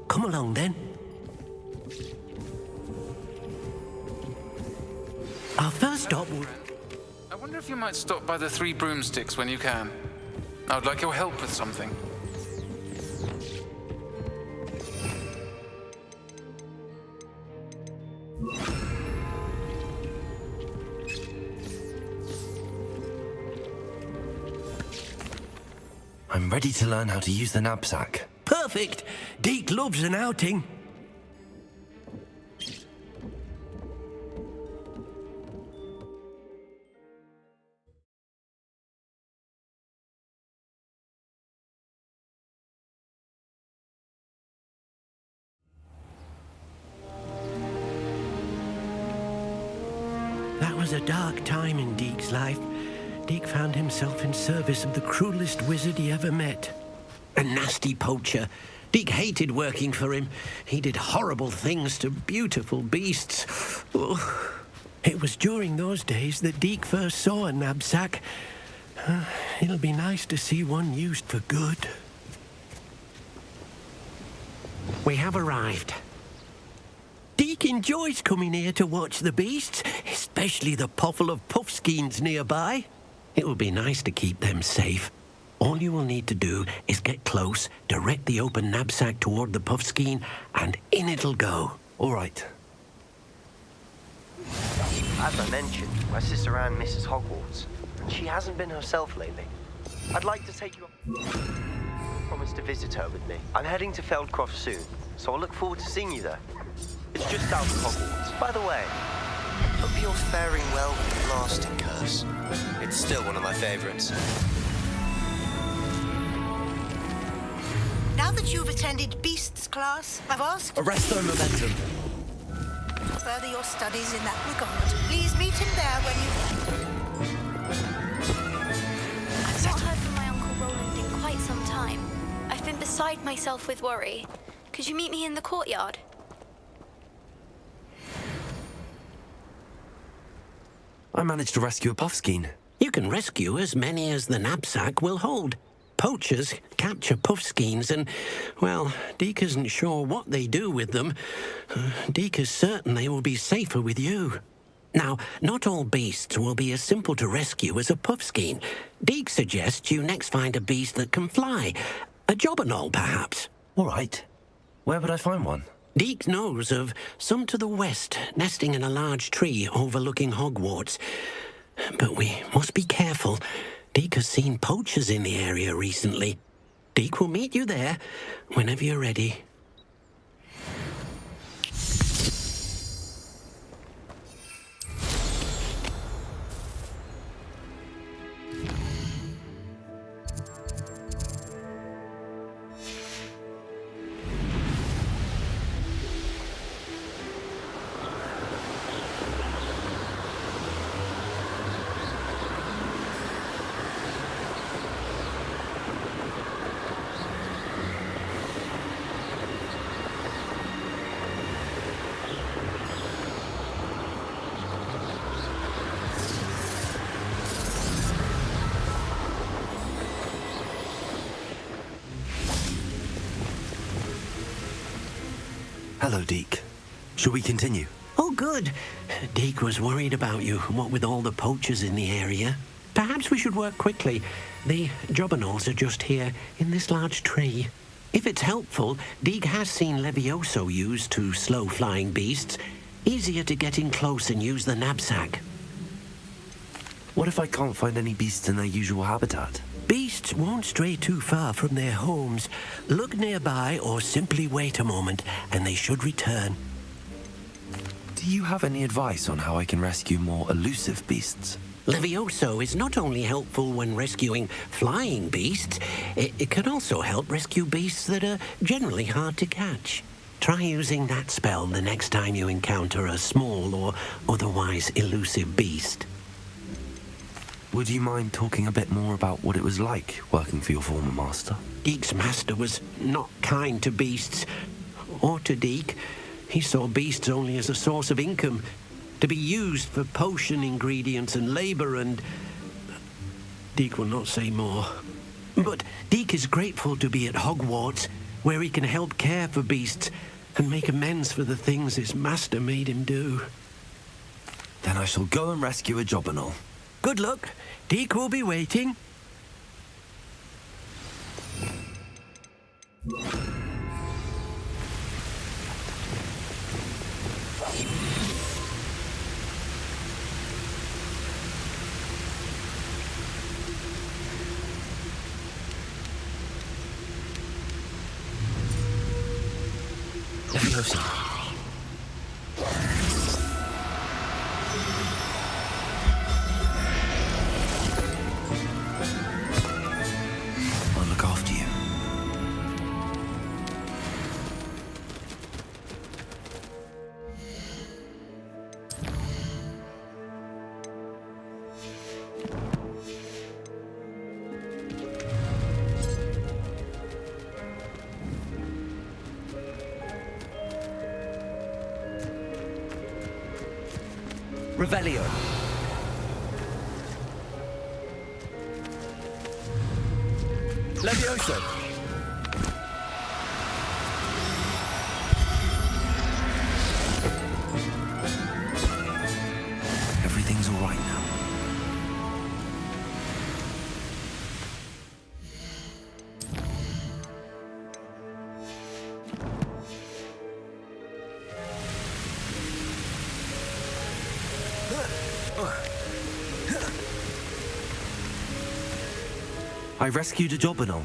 Come along, then. Our first stop will... I wonder if you might stop by the Three Broomsticks when you can. I would like your help with something. I'm ready to learn how to use the knapsack. Perfect. perfect. Deke loves an outing. That was a dark time in Deke's life. Deke found himself in service of the cruelest wizard he ever met. A nasty poacher. Deke hated working for him. He did horrible things to beautiful beasts. Oh. It was during those days that Deke first saw a knapsack. It'll be nice to see one used for good. We have arrived. Deke enjoys coming here to watch the beasts, especially the potful of puffskeins nearby. It will be nice to keep them safe. All you will need to do is get close, direct the open knapsack toward the puffskein, and in it'll go. All right. As I mentioned, my sister Anne misses Hogwarts, and she hasn't been herself lately. I'd like to take you up. Promise to visit her with me. I'm heading to Feldcroft soon, so I'll look forward to seeing you there. It's just south of Hogwarts. By the way, hope you're faring well with the Blasting Curse. It's still one of my favorites. Now that you've attended Beasts class, I've asked... Arresto momentum. Further your studies in that regard. Please meet him there when you... I've not heard from my Uncle Roland in quite some time. I've been beside myself with worry. Could you meet me in the courtyard? I managed to rescue a puffskein. You can rescue as many as the knapsack will hold. Poachers capture puffskeins and, well, Deke isn't sure what they do with them. Deke is certain they will be safer with you. Now, not all beasts will be as simple to rescue as a puffskein. Deke suggests you next find a beast that can fly. A jobberknoll, perhaps. All right. Where would I find one? Deke knows of some to the west, nesting in a large tree overlooking Hogwarts. But we must be careful. Deke has seen poachers in the area recently. Deke will meet you there whenever you're ready. Hello, Deke. Shall we continue? Oh, good. Deke was worried about you, what with all the poachers in the area. Perhaps we should work quickly. The jobberknolls are just here, in this large tree. If it's helpful, Deke has seen Levioso used to slow flying beasts. Easier to get in close and use the knapsack. What if I can't find any beasts in their usual habitat? Beasts won't stray too far from their homes. Look nearby or simply wait a moment, and they should return. Do you have any advice on how I can rescue more elusive beasts? Levioso is not only helpful when rescuing flying beasts, it can also help rescue beasts that are generally hard to catch. Try using that spell the next time you encounter a small or otherwise elusive beast. Would you mind talking a bit more about what it was like working for your former master? Deke's master was not kind to beasts, or to Deke. He saw beasts only as a source of income, to be used for potion ingredients and labor, and... Deke will not say more. But Deke is grateful to be at Hogwarts, where he can help care for beasts and make amends for the things his master made him do. Then I shall go and rescue a jobberknoll. Good luck. Deke will be waiting. Leviosa. I'll look after you. Revelio. Levioso. Everything's all right now. I rescued a Jobberknoll.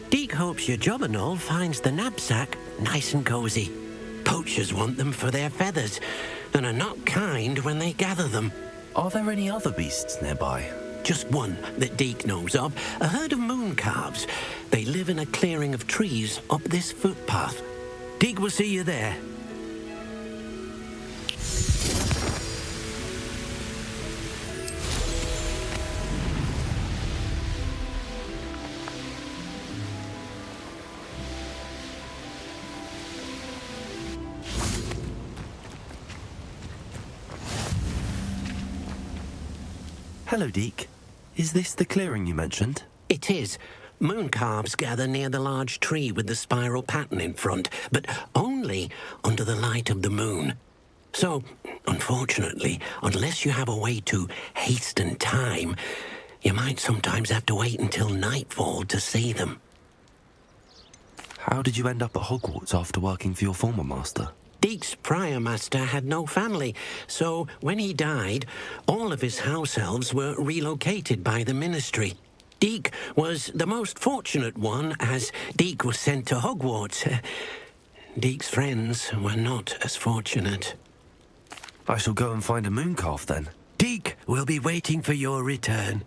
Deke hopes your Jobberknoll finds the knapsack nice and cozy. Poachers want them for their feathers, and are not kind when they gather them. Are there any other beasts nearby? Just one that Deke knows of, a herd of moon calves. They live in a clearing of trees up this footpath. Deke will see you there. Hello, Deke. Is this the clearing you mentioned? It is. Moon calves gather near the large tree with the spiral pattern in front, but only under the light of the moon. So, unfortunately, unless you have a way to hasten time, you might sometimes have to wait until nightfall to see them. How did you end up at Hogwarts after working for your former master? Deke's prior master had no family, so when he died, all of his house elves were relocated by the ministry. Deke was the most fortunate one, as Deke was sent to Hogwarts. Deke's friends were not as fortunate. I shall go and find a mooncalf then. Deke will be waiting for your return.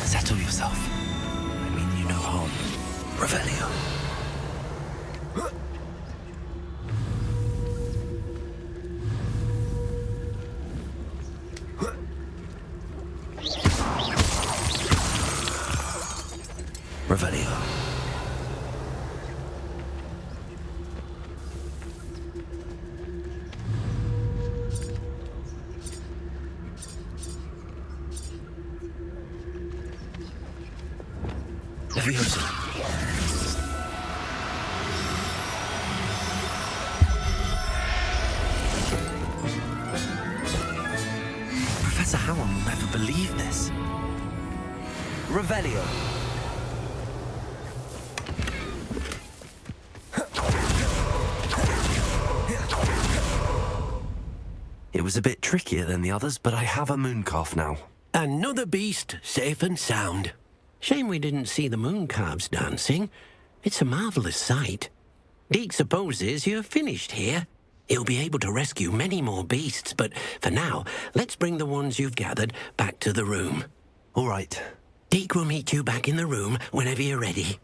Settle yourself. I mean you no harm. Revelio. Revelio. Leviosa. Professor Howard will never believe this. Revelio. It was a bit trickier than the others, but I have a mooncalf now. Another beast safe and sound. Shame we didn't see the moon calves dancing. It's a marvellous sight. Deke supposes you're finished here. He'll be able to rescue many more beasts, but for now, let's bring the ones you've gathered back to the room. All right. Deke will meet you back in the room whenever you're ready.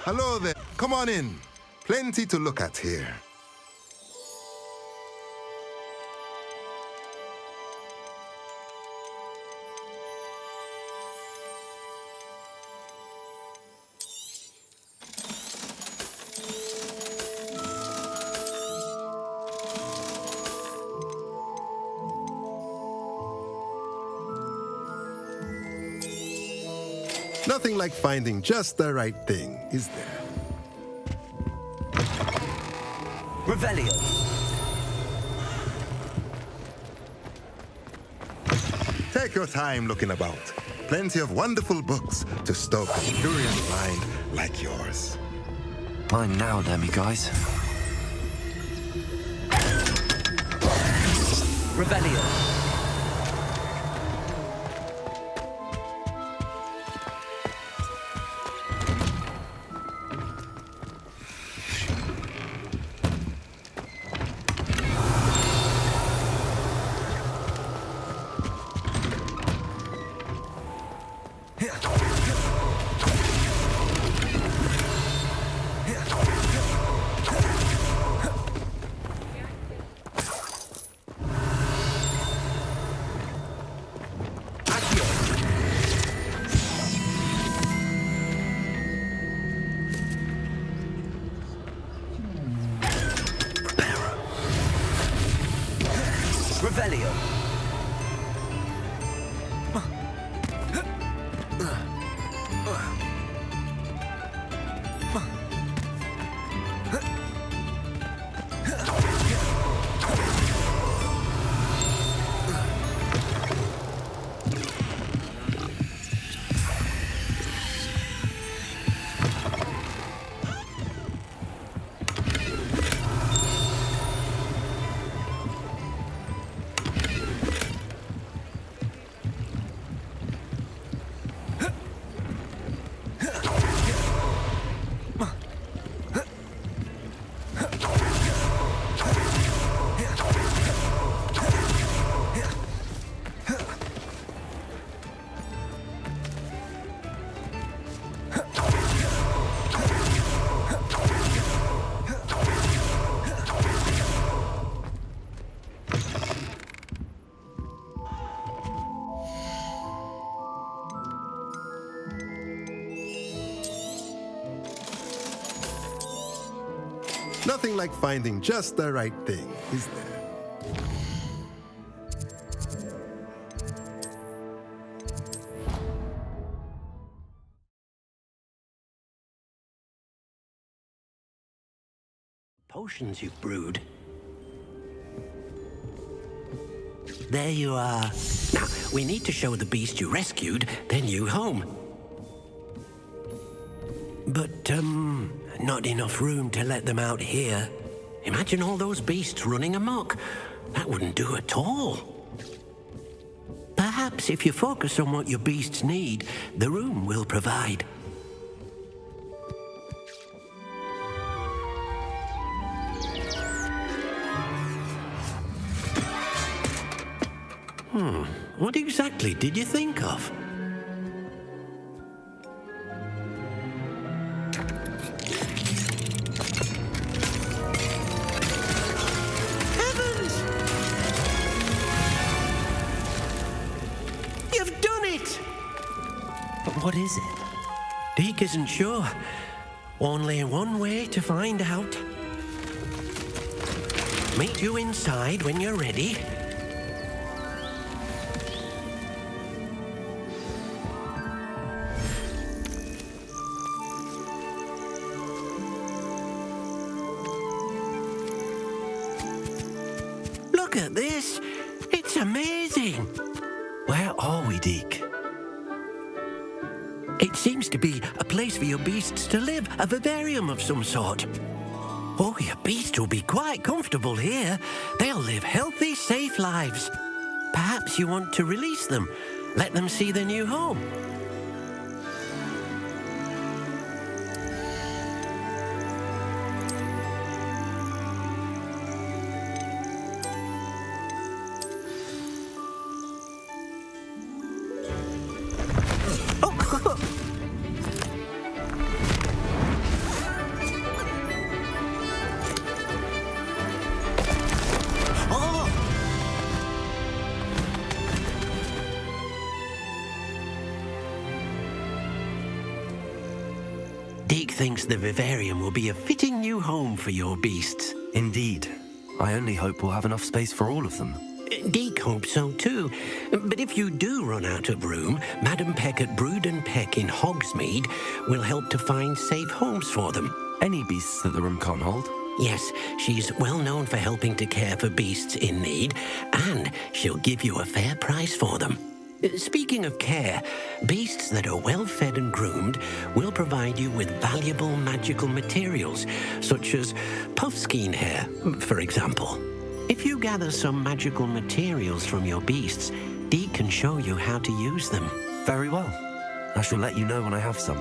Hello there. Come on in. Plenty to look at here. Nothing like finding just the right thing, is there? Revelio. Take your time looking about. Plenty of wonderful books to stoke a curious mind like yours. Mine now, then, you guys. Revelio. Revelio. Nothing like finding just the right thing, is there? Potions you've brewed. There you are. Now, we need to show the beast you rescued, then you home. But, not enough room to let them out here. Imagine all those beasts running amok. That wouldn't do at all. Perhaps if you focus on what your beasts need, the room will provide. What exactly did you think of? Heavens! You've done it! But what is it? Deke isn't sure. Only one way to find out. Meet you inside when you're ready. Look at this. It's That's amazing. Where are we, Deke? It seems to be a place for your beasts to live, a vivarium of some sort. Oh, your beasts will be quite comfortable here. They'll live healthy, safe lives. Perhaps you want to release them, let them see their new home. Deke thinks the vivarium will be a fitting new home for your beasts. Indeed. I only hope we'll have enough space for all of them. Deke hopes so too. But if you do run out of room, Madam Peck at Brood and Peck in Hogsmeade will help to find safe homes for them. Any beasts that the room can't hold? Yes, she's well known for helping to care for beasts in need, and she'll give you a fair price for them. Speaking of care, beasts that are well fed and groomed will provide you with valuable magical materials, such as puffskein hair, for example. If you gather some magical materials from your beasts, Deke can show you how to use them. Very well. I shall let you know when I have some.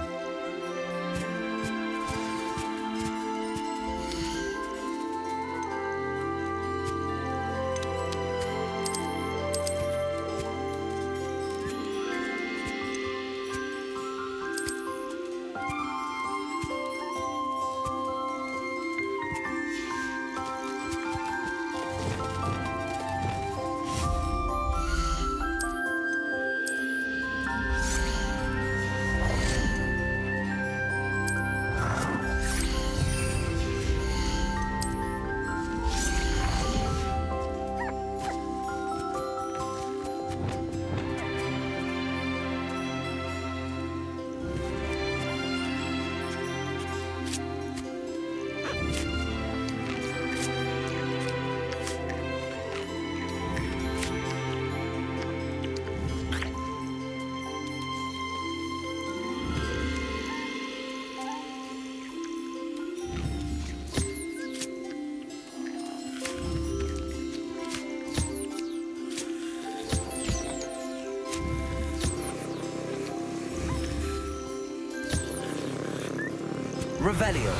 Revelio.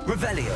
Revelio.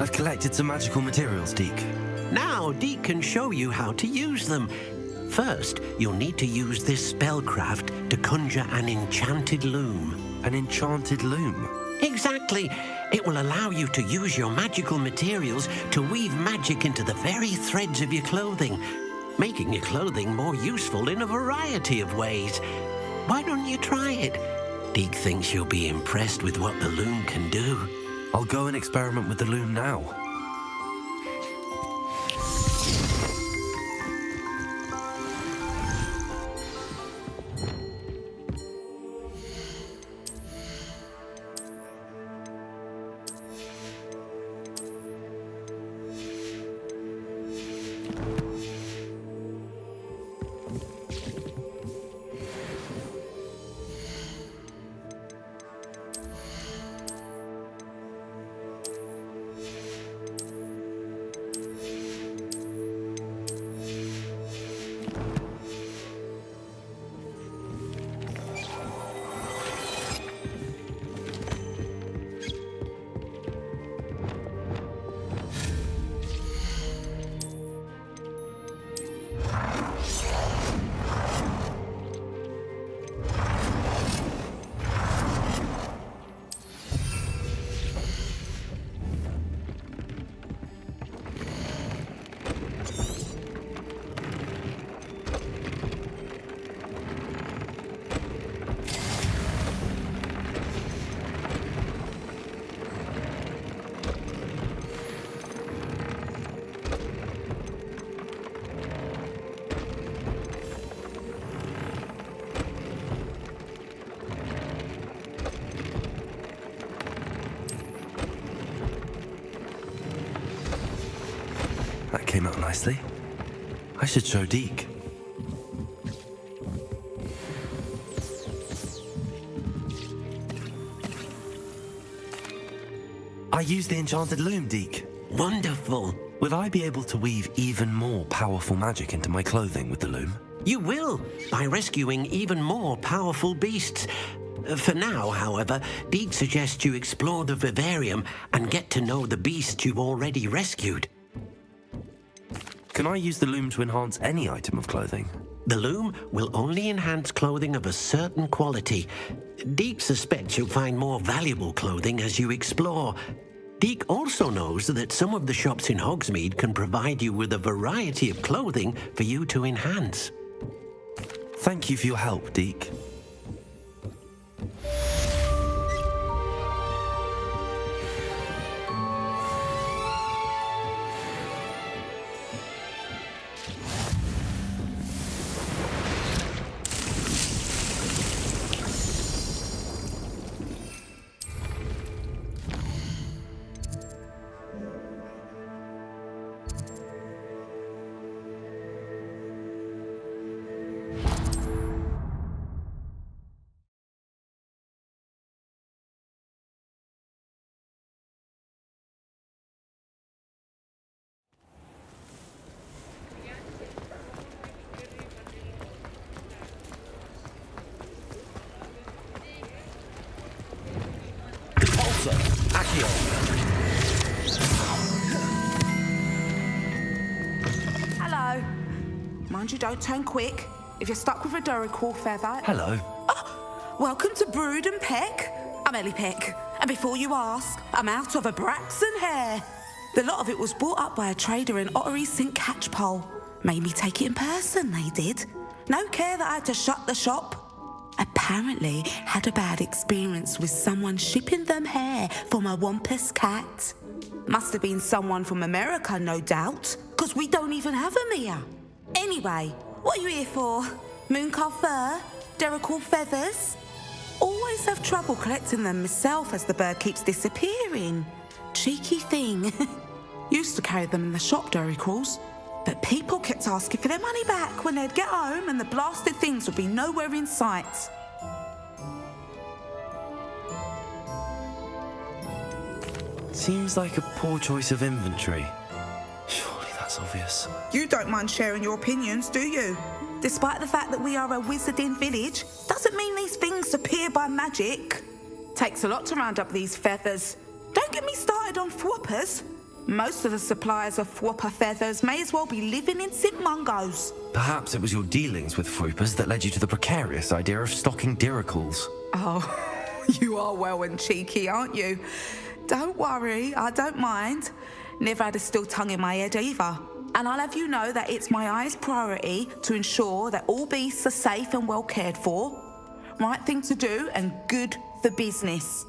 I've collected some magical materials, Deke. Now Deke can show you how to use them. First, you'll need to use this spellcraft to conjure an enchanted loom. An enchanted loom? Exactly. It will allow you to use your magical materials to weave magic into the very threads of your clothing, making your clothing more useful in a variety of ways. Why don't you try it? Deke thinks you'll be impressed with what the loom can do. I'll go and experiment with the loom now. That came out nicely. I should show Deke. I used the enchanted loom, Deke. Wonderful. Will I be able to weave even more powerful magic into my clothing with the loom? You will, by rescuing even more powerful beasts. For now, however, Deke suggests you explore the vivarium and get to know the beasts you've already rescued. Can I use the loom to enhance any item of clothing? The loom will only enhance clothing of a certain quality. Deke suspects you'll find more valuable clothing as you explore. Deke also knows that some of the shops in Hogsmeade can provide you with a variety of clothing for you to enhance. Thank you for your help, Deke. Hello. Mind you don't turn quick. If you're stuck with a Duracell feather... Hello. Oh, welcome to Brood and Peck. I'm Ellie Peck. And before you ask, I'm out of a Braxton hair. The lot of it was bought up by a trader in Ottery St. Catchpole. Made me take it in person, they did. No care that I had to shut the shop. Apparently had a bad experience with someone shipping them hair for my Wampus cat. Must have been someone from America, no doubt, because we don't even have them here. Anyway, what are you here for? Mooncar fur? Duracell feathers? Always have trouble collecting them myself as the bird keeps disappearing. Cheeky thing. Used to carry them in the shop, Duracells. But people kept asking for their money back when they'd get home and the blasted things would be nowhere in sight. Seems like a poor choice of inventory. Surely that's obvious. You don't mind sharing your opinions, do you? Despite the fact that we are a wizarding village, doesn't mean these things appear by magic. Takes a lot to round up these feathers. Don't get me started on thwoppers. Most of the suppliers of thwopper feathers may as well be living in St. Mungo's. Perhaps it was your dealings with Froopers that led you to the precarious idea of stocking Duracells. Oh, you are well and cheeky, aren't you? Don't worry, I don't mind. Never had a still tongue in my head either. And I'll have you know that it's my highest priority to ensure that all beasts are safe and well cared for. Right thing to do and good for business.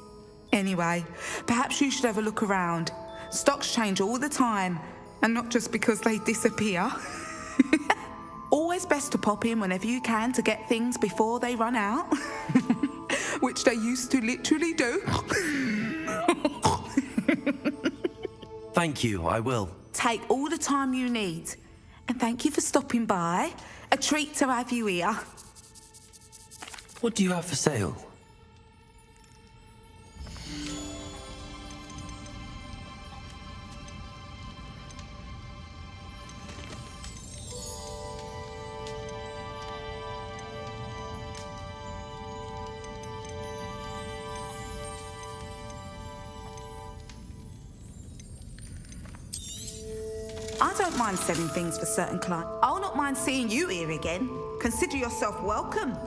Anyway, perhaps you should have a look around. Stocks change all the time, and not just because they disappear. Always best to pop in whenever you can to get things before they run out. Which they used to literally do. Thank you, I will. Take all the time you need. And thank you for stopping by. A treat to have you here. What do you have for sale? I don't mind selling things for certain clients. I'll not mind seeing you here again. Consider yourself welcome.